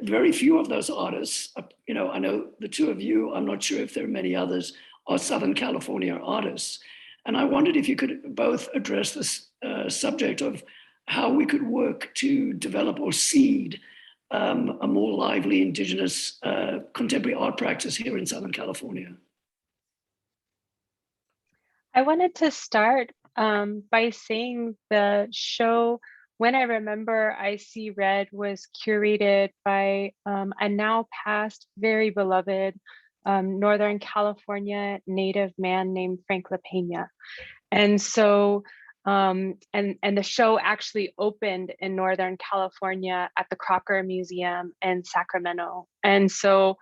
very few of those artists, I know the two of you, I'm not sure if there are many others, are Southern California artists. And I wondered if you could both address this subject of how we could work to develop or seed a more lively Indigenous contemporary art practice here in Southern California. I wanted to start by saying the show When I Remember I See Red was curated by a now past, very beloved Northern California Native man named Frank LaPena. And so, and the show actually opened in Northern California at the Crocker Museum in Sacramento. And so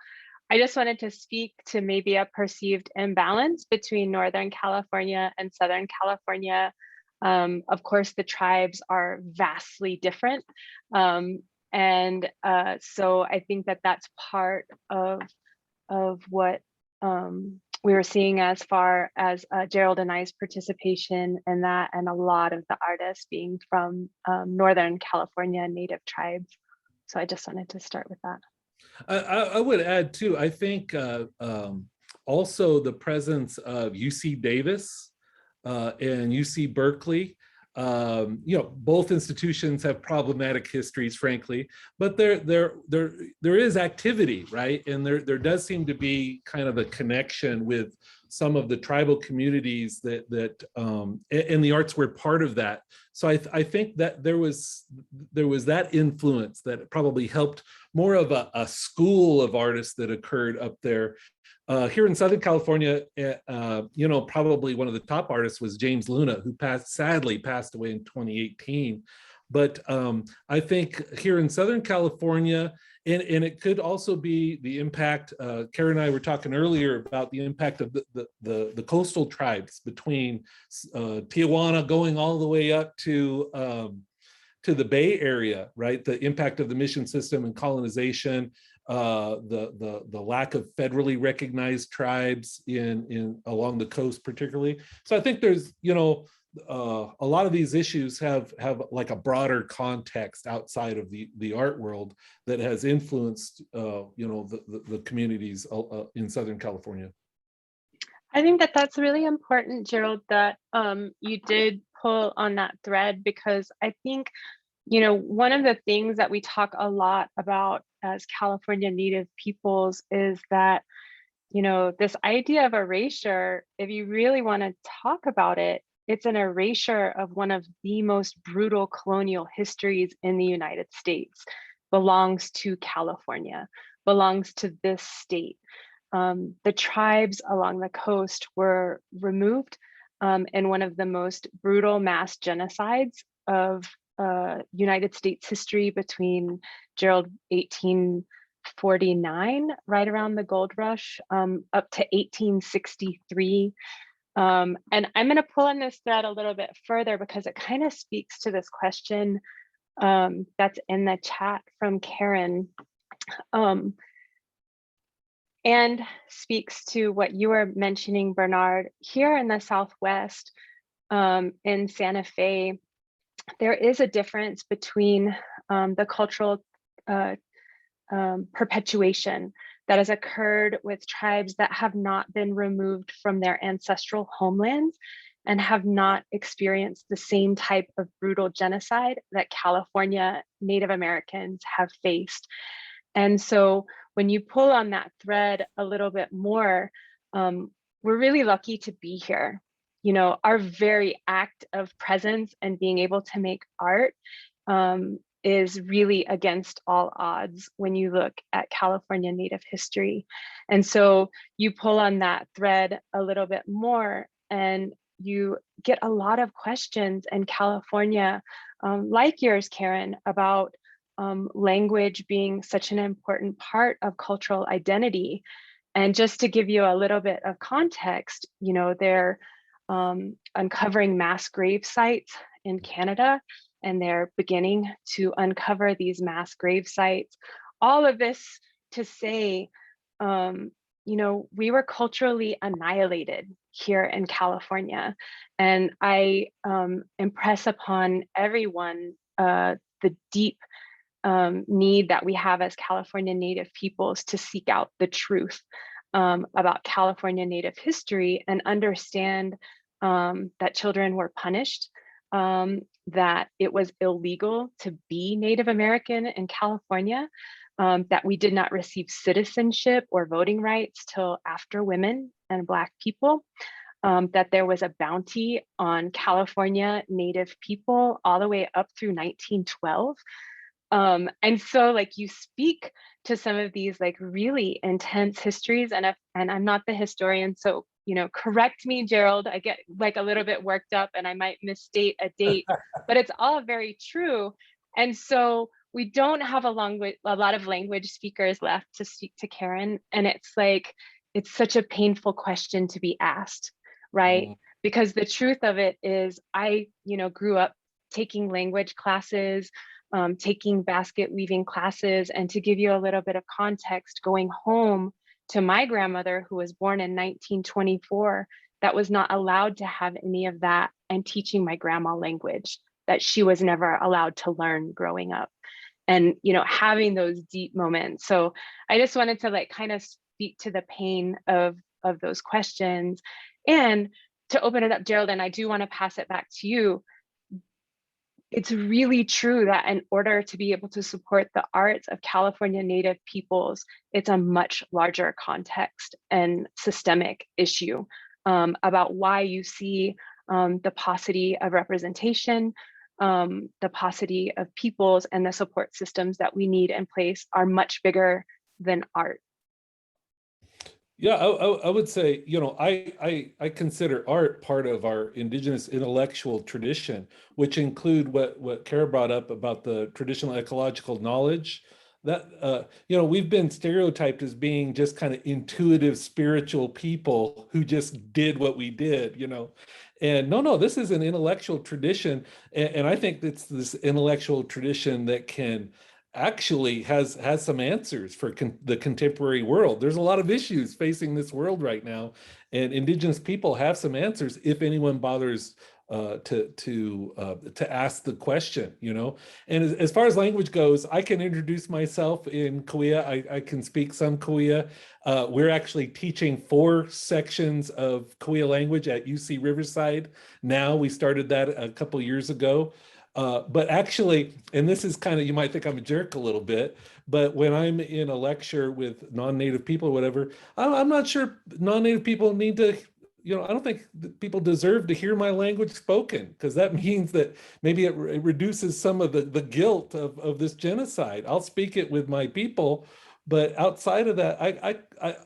I just wanted to speak to maybe a perceived imbalance between Northern California and Southern California. Of course, the tribes are vastly different. So I think that that's part of what we were seeing as far as Gerald and I's participation in that, and a lot of the artists being from Northern California Native tribes. So I just wanted to start with that. I would add too, I think also the presence of UC Davis and UC Berkeley, both institutions have problematic histories, frankly, but there is activity, right? And there does seem to be kind of a connection with some of the tribal communities that and the arts were part of that. So I think that there was that influence that probably helped more of a school of artists that occurred up there. Here in Southern California, probably one of the top artists was James Luna, who sadly passed away in 2018. But I think here in Southern California, and it could also be the impact, Cara and I were talking earlier about the impact of the coastal tribes between Tijuana going all the way up to the Bay Area, right? The impact of the mission system and colonization, the lack of federally recognized tribes along the coast particularly. So I think there's, a lot of these issues have like a broader context outside of the art world that has influenced, the communities in Southern California. I think that that's really important, Gerald, that you did pull on that thread, because I think, one of the things that we talk a lot about as California Native peoples is that, this idea of erasure, if you really want to talk about it, it's an erasure of one of the most brutal colonial histories in the United States, belongs to California, belongs to this state. The tribes along the coast were removed in one of the most brutal mass genocides of United States history between Gerald 1849, right around the gold rush, up to 1863. And I'm going to pull on this thread a little bit further because it kind of speaks to this question that's in the chat from Karen, and speaks to what you were mentioning, Bernard. Here in the Southwest, in Santa Fe, there is a difference between the cultural perpetuation that has occurred with tribes that have not been removed from their ancestral homelands and have not experienced the same type of brutal genocide that California Native Americans have faced. And so when you pull on that thread a little bit more, we're really lucky to be here. Our very act of presence and being able to make art is really against all odds when you look at California Native history. And so you pull on that thread a little bit more, and you get a lot of questions in California, like yours, Karen, about language being such an important part of cultural identity. And just to give you a little bit of context, you know, they're uncovering mass grave sites in Canada, and they're beginning to uncover these mass grave sites. All of this to say, you know, we were culturally annihilated here in California. And I impress upon everyone the deep need that we have as California Native peoples to seek out the truth about California Native history and understand that children were punished, that it was illegal to be Native American in California, that we did not receive citizenship or voting rights till after women and Black people, that there was a bounty on California Native people all the way up through 1912. And so like you speak to some of these like really intense histories, and I'm not the historian, so you know, correct me, Gerald. I get like a little bit worked up and I might misstate a date, but it's all very true. And so we don't have a lot of language speakers left to speak to Karen. And it's like, it's such a painful question to be asked, right? Because the truth of it is I, you know, grew up taking language classes, taking basket weaving classes. And to give you a little bit of context, going home to my grandmother, who was born in 1924, that was not allowed to have any of that, and teaching my grandma language that she was never allowed to learn growing up. And, you know, having those deep moments. So I just wanted to like kind of speak to the pain of those questions. And to open it up, Gerald, and I do want to pass it back to you. It's really true that in order to be able to support the arts of California Native peoples, it's a much larger context and systemic issue about why you see the paucity of representation, the paucity of peoples, and the support systems that we need in place are much bigger than art. Yeah, I would say, you know, I consider art part of our Indigenous intellectual tradition, which include what Cara brought up about the traditional ecological knowledge. That, you know, we've been stereotyped as being just kind of intuitive, spiritual people who just did what we did, you know. And no, this is an intellectual tradition. And I think it's this intellectual tradition that can actually has some answers for the contemporary world. There's a lot of issues facing this world right now, and Indigenous people have some answers if anyone bothers to ask the question, you know. And as far as language goes, I can introduce myself in Cahuilla. I can speak some Cahuilla. We're actually teaching 4 sections of Cahuilla language at UC Riverside now. We started that a couple years ago. But actually, and this is kind of, you might think I'm a jerk a little bit, but when I'm in a lecture with non-native people or whatever, I'm not sure non-native people need to, you know, I don't think people deserve to hear my language spoken, because that means that maybe it reduces some of the guilt of this genocide. I'll speak it with my people, but outside of that,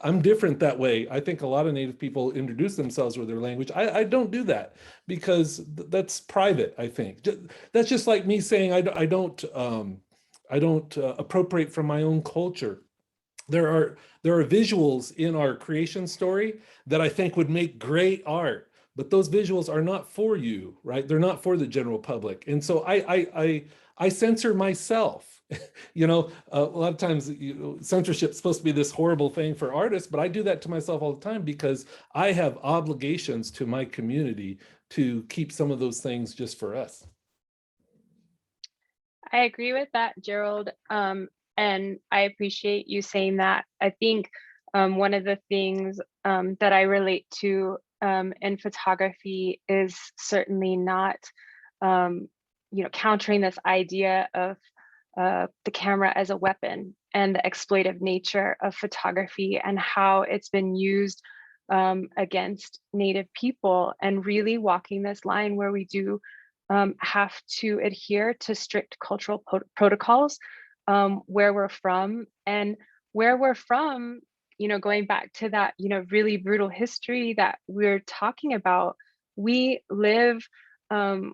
I'm different that way. I think a lot of Native people introduce themselves with their language. I don't do that because that's private, I think. That's just like me saying I don't appropriate from my own culture. There are visuals in our creation story that I think would make great art, but those visuals are not for you, right? They're not for the general public. And so I censor myself. You know, a lot of times censorship is supposed to be this horrible thing for artists, but I do that to myself all the time because I have obligations to my community to keep some of those things just for us. I agree with that, Gerald. And I appreciate you saying that. I think one of the things that I relate to in photography is certainly not, you know, countering this idea of the camera as a weapon and the exploitive nature of photography and how it's been used against Native people, and really walking this line where we do have to adhere to strict cultural protocols where we're from, and where we're from, you know, going back to that, you know, really brutal history that we're talking about, we live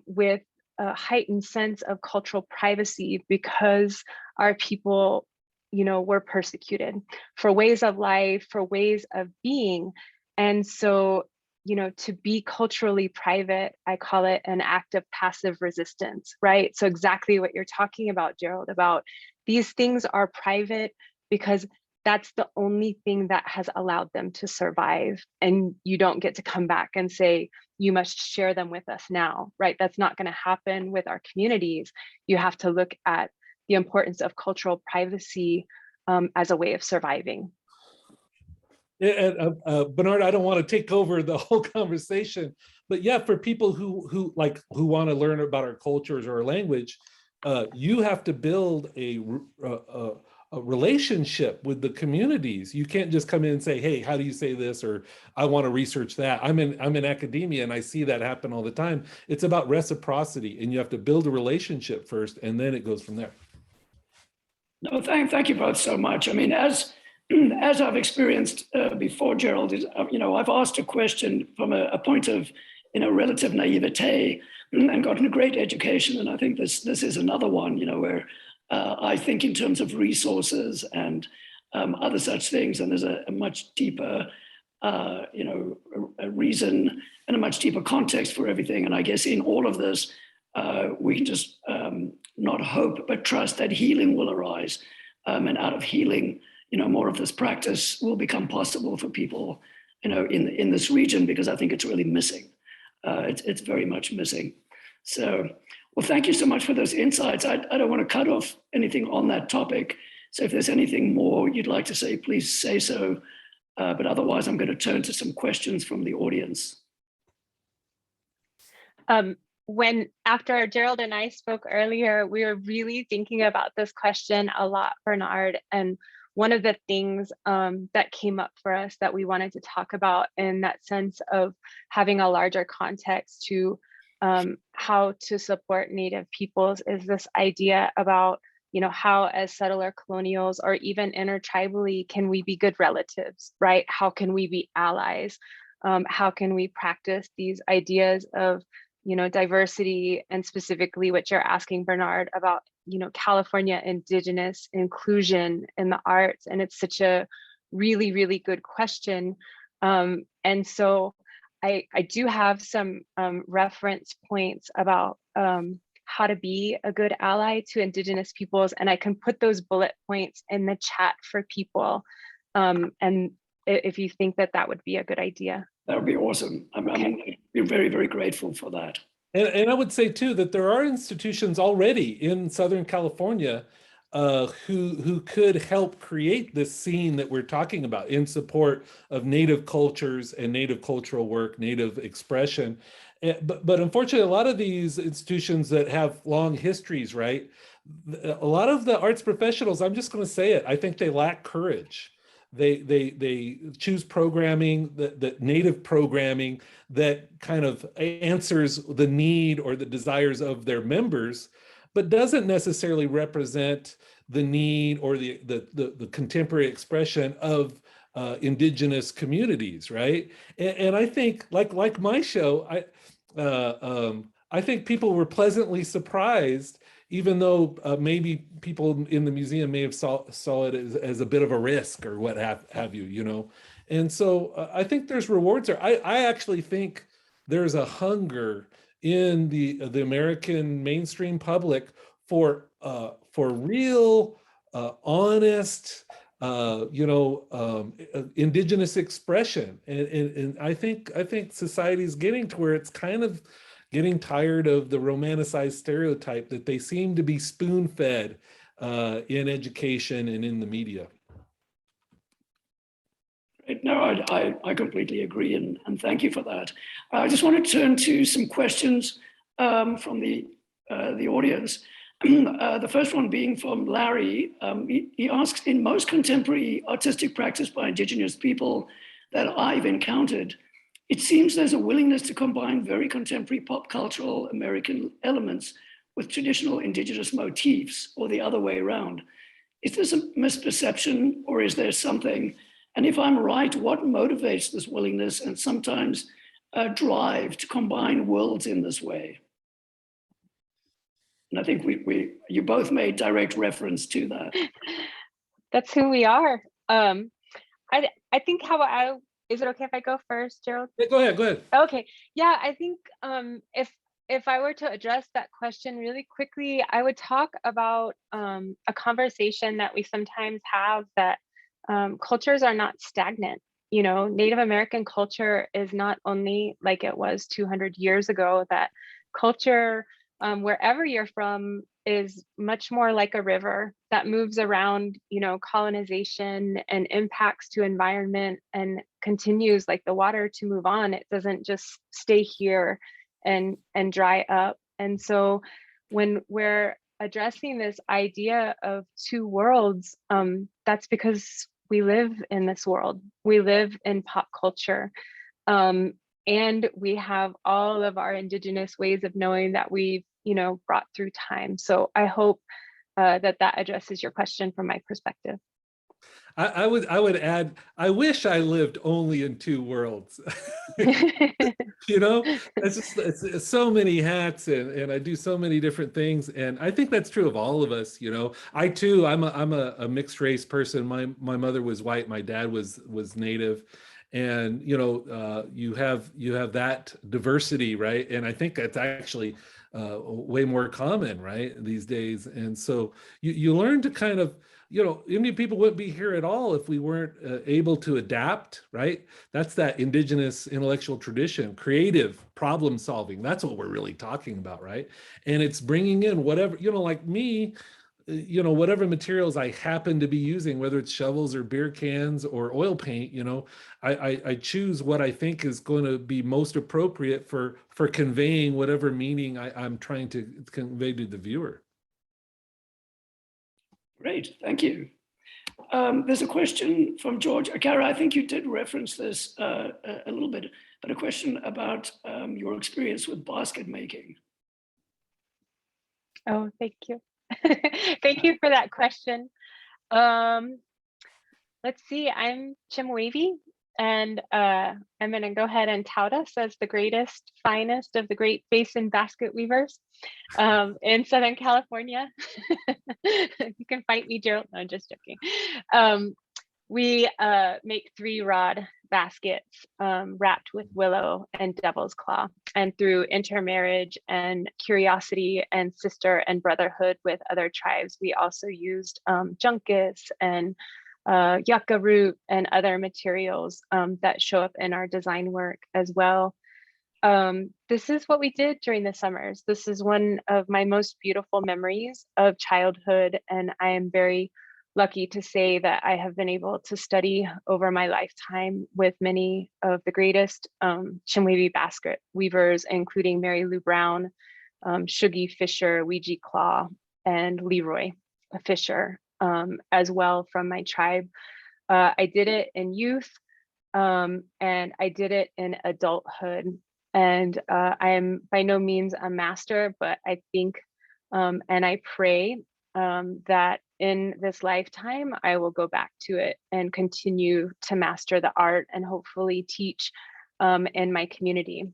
with a heightened sense of cultural privacy because our people, were persecuted for ways of life, for ways of being. And so, to be culturally private, I call it an act of passive resistance, right? So exactly what you're talking about, Gerald, about these things are private because that's the only thing that has allowed them to survive. And you don't get to come back and say, you must share them with us now, right? That's not going to happen with our communities. You have to look at the importance of cultural privacy as a way of surviving. And Bernard, I don't want to take over the whole conversation, but yeah, for people who want to learn about our cultures or our language, you have to build a relationship with the communities. You can't just come in and say, "Hey, how do you say this?" or "I want to research that." I'm in academia, and I see that happen all the time. It's about reciprocity, and you have to build a relationship first, and then it goes from there. No, thank you both so much. I mean, as I've experienced before, Gerald, is I've asked a question from a point of relative naivete and gotten a great education, and I think this is another one, where I think in terms of resources and other such things, and there's a much deeper, a reason and a much deeper context for everything. And I guess in all of this, we can just not hope, but trust that healing will arise. And out of healing, more of this practice will become possible for people, in this region, because I think it's really missing. It's very much missing. So, well, thank you so much for those insights. I don't want to cut off anything on that topic. So if there's anything more you'd like to say, please say so. But otherwise, I'm going to turn to some questions from the audience. After Gerald and I spoke earlier, we were really thinking about this question a lot, Bernard. And one of the things that came up for us that we wanted to talk about in that sense of having a larger context to how to support Native peoples is this idea about, how as settler colonials or even intertribally can we be good relatives, right? How can we be allies? How can we practice these ideas of diversity, and specifically what you're asking, Bernard, about, California Indigenous inclusion in the arts. And it's such a really, really good question. And so I do have some reference points about how to be a good ally to Indigenous peoples. And I can put those bullet points in the chat for people. And if you think that would be a good idea. That would be awesome. I'm very, very grateful for that. And I would say too that there are institutions already in Southern California who could help create this scene that we're talking about in support of Native cultures and Native cultural work, Native expression. But unfortunately, a lot of these institutions that have long histories, right? A lot of the arts professionals, I'm just going to say it, I think they lack courage. They choose programming, the Native programming that kind of answers the need or the desires of their members, but doesn't necessarily represent the need or the contemporary expression of Indigenous communities, right? And I think, like my show, I think people were pleasantly surprised, even though maybe people in the museum may have saw it as a bit of a risk or what have you, And so I think there's rewards there. I actually think there's a hunger in the American mainstream public for real, honest, Indigenous expression. And I think society's getting to where it's kind of getting tired of the romanticized stereotype that they seem to be spoon-fed in education and in the media. No, I completely agree, and thank you for that. I just want to turn to some questions from the audience. The first one being from Larry. He asks, in most contemporary artistic practice by Indigenous people that I've encountered, it seems there's a willingness to combine very contemporary pop cultural American elements with traditional Indigenous motifs, or the other way around. Is this a misperception, or is there something? And if I'm right, what motivates this willingness and sometimes drive to combine worlds in this way. And I think you both made direct reference to that. That's who we are. I think is it okay if I go first, Gerald? Yeah, go ahead. Okay. Yeah, I think if I were to address that question really quickly, I would talk about a conversation that we sometimes have, that cultures are not stagnant. You know, Native American culture is not only like it was 200 years ago, that culture, wherever you're from, is much more like a river that moves around, you know, colonization and impacts to environment, and continues like the water to move on. It doesn't just stay here and dry up. And so when we're addressing this idea of two worlds, that's because we live in this world. We live in pop culture. And we have all of our indigenous ways of knowing that we've, you know, brought through time. So I hope that addresses your question from my perspective. I would add, I wish I lived only in two worlds. You know, it's so many hats, and I do so many different things, and I think that's true of all of us. You know, I too, I'm a mixed race person. My mother was white, my dad was Native, and you know, you have that diversity, right? And I think that's actually way more common, right, these days. And so you learn to kind of, you know, Indian people wouldn't be here at all if we weren't able to adapt, right? That's that indigenous intellectual tradition, creative problem solving. That's what we're really talking about, right? And it's bringing in whatever, you know, like me, you know, whatever materials I happen to be using, whether it's shovels or beer cans or oil paint, you know, I choose what I think is going to be most appropriate for conveying whatever meaning I'm trying to convey to the viewer. Great, thank you. There's a question from George. Cara, I think you did reference this a little bit, but a question about your experience with basket making. Oh, thank you. Thank you for that question. Let's see, I'm Chemehuevi, and I'm going to go ahead and tout us as the greatest, finest of the Great Basin basket weavers in Southern California. You can fight me, Gerald. No, I'm just joking. We make 3-rod baskets wrapped with willow and devil's claw. And through intermarriage and curiosity and sister and brotherhood with other tribes, we also used junkus and yucca root and other materials that show up in our design work as well. This is what we did during the summers. This is one of my most beautiful memories of childhood, and I am very lucky to say that I have been able to study over my lifetime with many of the greatest Chemehuevi basket weavers, including Mary Lou Brown, Shuggie Fisher, Ouija Claw, and Leroy Fisher, as well from my tribe. I did it in youth, and I did it in adulthood. And I am by no means a master, but I think and I pray that in this lifetime, I will go back to it and continue to master the art and hopefully teach in my community.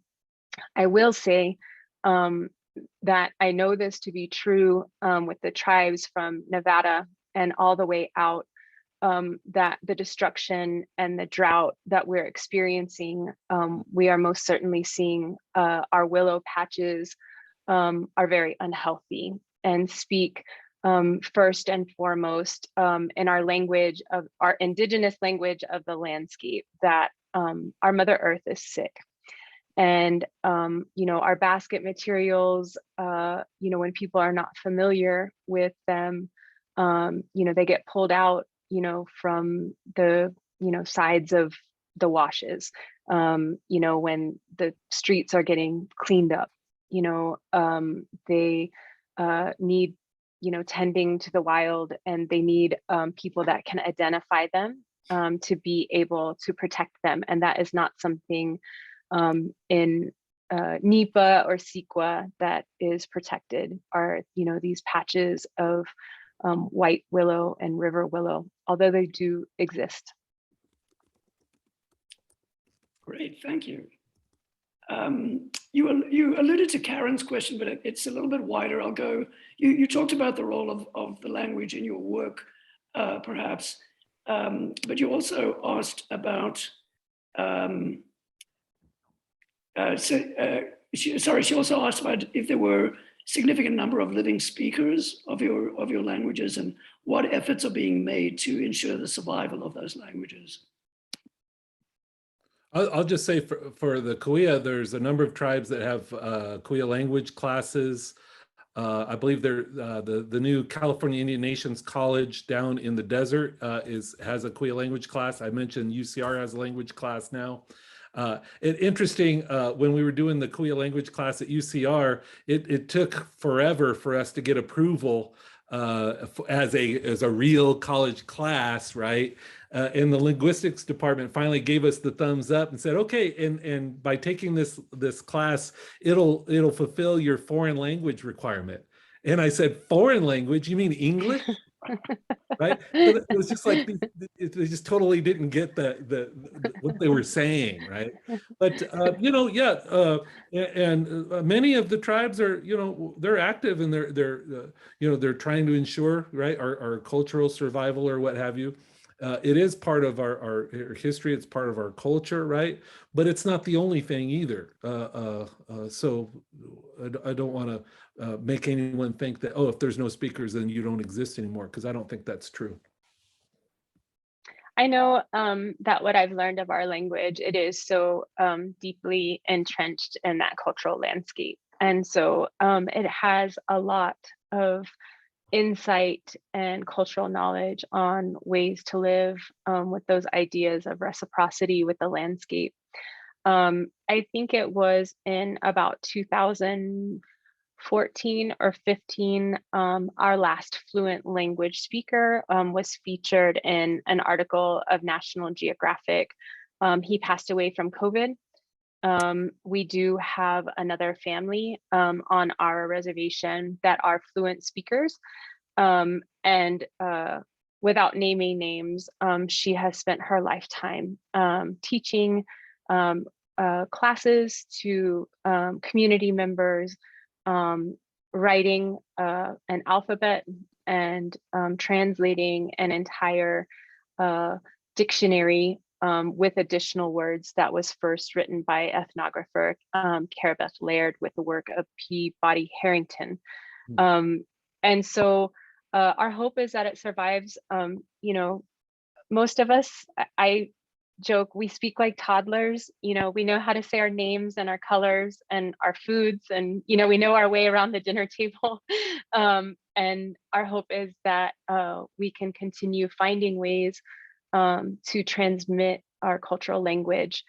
I will say that I know this to be true with the tribes from Nevada and all the way out, that the destruction and the drought that we're experiencing, we are most certainly seeing our willow patches are very unhealthy and speak first and foremost in our language of our indigenous language of the landscape, that our Mother Earth is sick. And you know, our basket materials, you know, when people are not familiar with them, you know, they get pulled out, you know, from the, you know, sides of the washes, you know, when the streets are getting cleaned up, you know, they need, you know, tending to the wild, and they need people that can identify them to be able to protect them. And that is not something in NEPA or CEQA that is protected, are, you know, these patches of white willow and river willow, although they do exist. Great, thank you. you alluded to Karen's question, but it's a little bit wider. I'll go. You talked about the role of the language in your work, perhaps, but you also asked about. She also asked about if there were significant number of living speakers of your languages and what efforts are being made to ensure the survival of those languages. I'll just say for the Cahuilla, there's a number of tribes that have Cahuilla language classes. I believe the new California Indian Nations College down in the desert has a Cahuilla language class. I mentioned UCR has a language class now. Interesting, when we were doing the Cahuilla language class at UCR, it took forever for us to get approval as a real college class, right? And the linguistics department finally gave us the thumbs up and said, okay, and by taking this class, it'll fulfill your foreign language requirement. And I said, foreign language? You mean English? Right? So it was just like they just totally didn't get the what they were saying, right? But many of the tribes are, they're active and they're trying to ensure, right, our cultural survival or what have you. It is part of our history. It's part of our culture, right? But it's not the only thing either. So I don't want to make anyone think that, oh, if there's no speakers, then you don't exist anymore, because I don't think that's true. I know that what I've learned of our language, it is so deeply entrenched in that cultural landscape. And so it has a lot of insight and cultural knowledge on ways to live with those ideas of reciprocity with the landscape. I think it was in about 2014 or 15, our last fluent language speaker was featured in an article of National Geographic. He passed away from COVID. We do have another family on our reservation that are fluent speakers. And without naming names, she has spent her lifetime teaching classes to community members, writing an alphabet and translating an entire dictionary with additional words that was first written by ethnographer Carabeth Laird with the work of Peabody Harrington. And so our hope is that it survives. Most of us, I joke, we speak like toddlers. We know how to say our names and our colors and our foods, and we know our way around the dinner table. And our hope is that we can continue finding ways to transmit our cultural language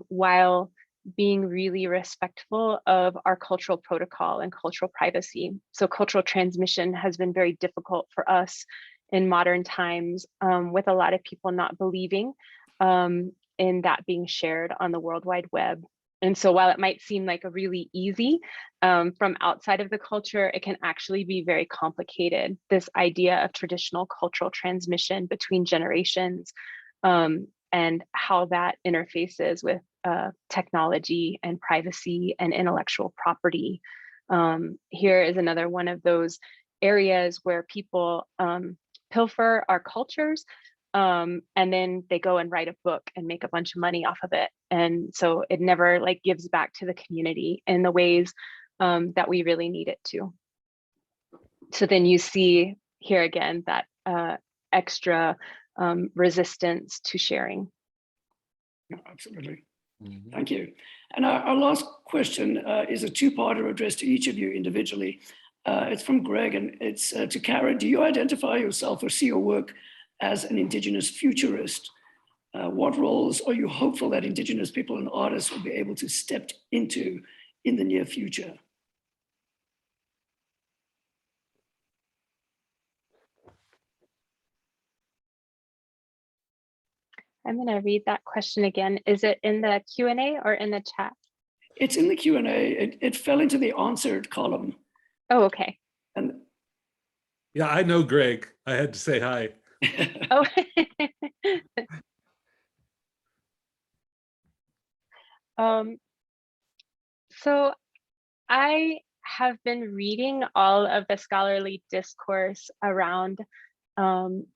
while being really respectful of our cultural protocol and cultural privacy. So cultural transmission has been very difficult for us in modern times, with a lot of people not believing in that being shared on the World Wide Web. And so while it might seem like a really easy from outside of the culture, it can actually be very complicated. This idea of traditional cultural transmission between generations and how that interfaces with technology and privacy and intellectual property. Here is another one of those areas where people pilfer our cultures, and then they go and write a book and make a bunch of money off of it. And so it never gives back to the community in the ways that we really need it to. So then you see here again that extra resistance to sharing. Yeah, absolutely. Thank you. And our last question is a two-parter addressed to each of you individually. It's from Greg, and it's to Cara. Do you identify yourself or see your work as an Indigenous futurist? What roles are you hopeful that Indigenous people and artists will be able to step into in the near future? I'm going to read that question again. Is it in the Q&A or in the chat? It's in the Q&A. It fell into the answered column. Oh, okay. And yeah, I know Greg. I had to say hi. Oh. So I have been reading all of the scholarly discourse around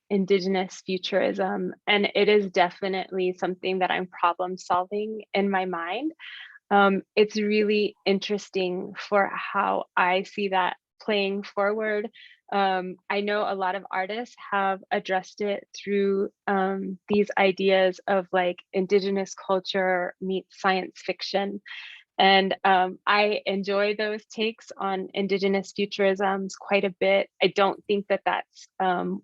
Indigenous futurism, and it is definitely something that I'm problem solving in my mind. It's really interesting for how I see that playing forward. I know a lot of artists have addressed it through these ideas of like Indigenous culture meets science fiction. And I enjoy those takes on Indigenous futurisms quite a bit. I don't think that that's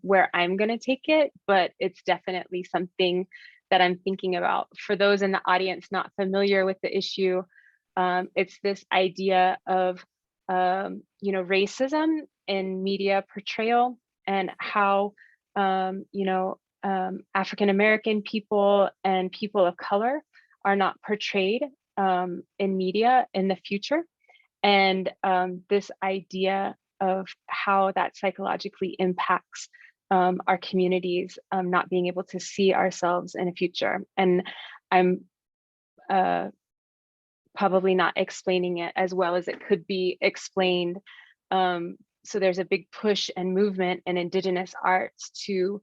where I'm going to take it, but it's definitely something that I'm thinking about. For those in the audience not familiar with the issue, it's this idea of racism in media portrayal and how African American people and people of color are not portrayed in media in the future, and this idea of how that psychologically impacts our communities, not being able to see ourselves in a future. And I'm probably not explaining it as well as it could be explained. So there's a big push and movement in Indigenous arts to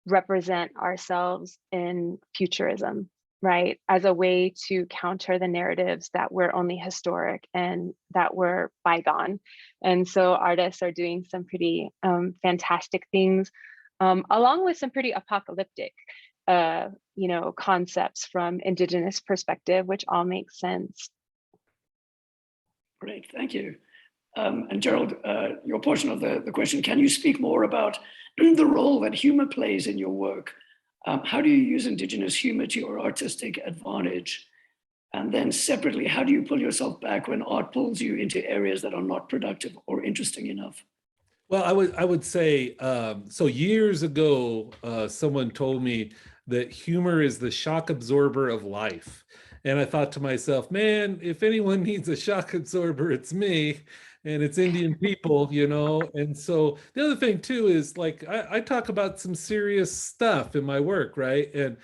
represent ourselves in futurism, right? As a way to counter the narratives that we're only historic and that we're bygone. And so artists are doing some pretty fantastic things, along with some pretty apocalyptic concepts from Indigenous perspective, which all makes sense. Great, thank you. And Gerald, your portion of the question, can you speak more about the role that humor plays in your work? How do you use Indigenous humor to your artistic advantage? And then separately, how do you pull yourself back when art pulls you into areas that are not productive or interesting enough? Well, I would say, so years ago, someone told me that humor is the shock absorber of life. And I thought to myself, man, if anyone needs a shock absorber, it's me. And it's Indian people, And so the other thing too is like I talk about some serious stuff in my work, right? And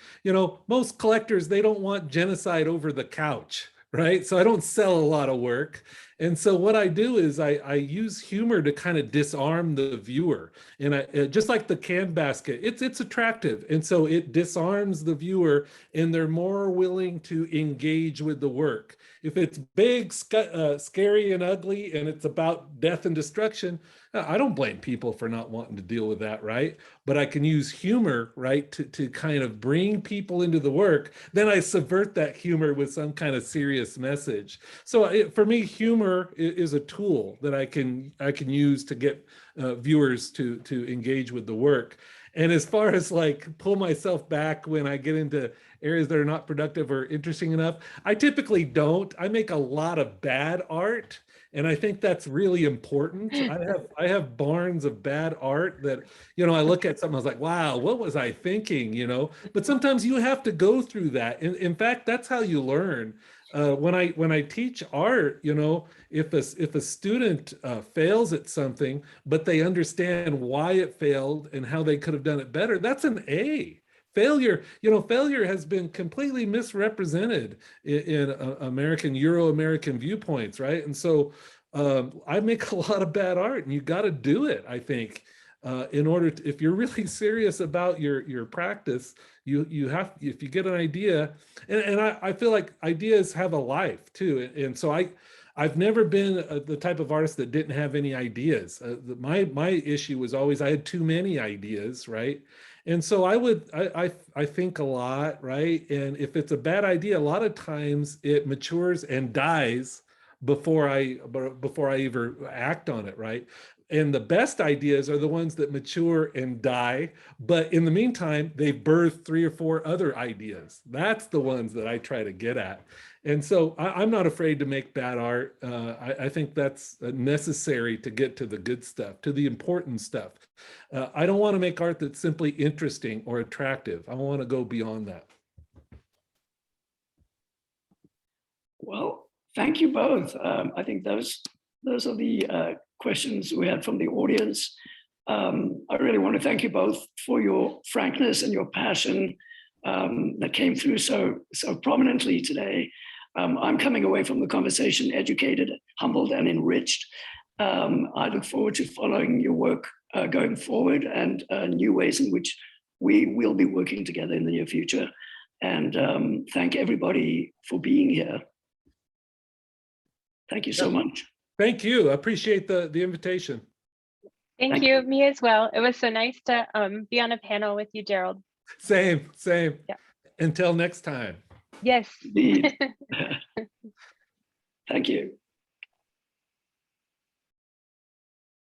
most collectors, they don't want genocide over the couch, right? So I don't sell a lot of work. And so what I do is I use humor to kind of disarm the viewer. And I just like the can basket, it's attractive. And so it disarms the viewer and they're more willing to engage with the work. If it's big, scary and ugly and it's about death and destruction, I don't blame people for not wanting to deal with that, right? But I can use humor, right, to kind of bring people into the work. Then I subvert that humor with some kind of serious message. So for me, humor is a tool that I can use to get viewers to engage with the work. And as far as like pull myself back when I get into areas that are not productive or interesting enough, I typically don't. I make a lot of bad art. And I think that's really important. I have barns of bad art that, I look at something, I was like, wow, what was I thinking, But sometimes you have to go through that. In fact, that's how you learn. When I teach art, if a student fails at something, but they understand why it failed and how they could have done it better, that's an A. Failure has been completely misrepresented in Euro-American viewpoints, right? And so I make a lot of bad art, and you got to do it, I think, in order to, if you're really serious about your practice, you have, if you get an idea, and I feel like ideas have a life too, and so I've never been the type of artist that didn't have any ideas. My issue was always I had too many ideas, right? And so I think a lot, right? And if it's a bad idea, a lot of times it matures and dies before I ever act on it, right? And the best ideas are the ones that mature and die, but in the meantime, they birth 3 or 4 other ideas. That's the ones that I try to get at. And so I'm not afraid to make bad art. I think that's necessary to get to the good stuff, to the important stuff. I don't want to make art that's simply interesting or attractive. I want to go beyond that. Well, thank you both. I think those are the questions we had from the audience. I really want to thank you both for your frankness and your passion that came through so prominently today. I'm coming away from the conversation educated, humbled, and enriched. I look forward to following your work going forward and new ways in which we will be working together in the near future. And thank everybody for being here. Thank you so much. Thank you. I appreciate the invitation. Thank you, me as well. It was so nice to be on a panel with you, Gerald. Same. Yeah. Until next time. Yes. Indeed. Thank you.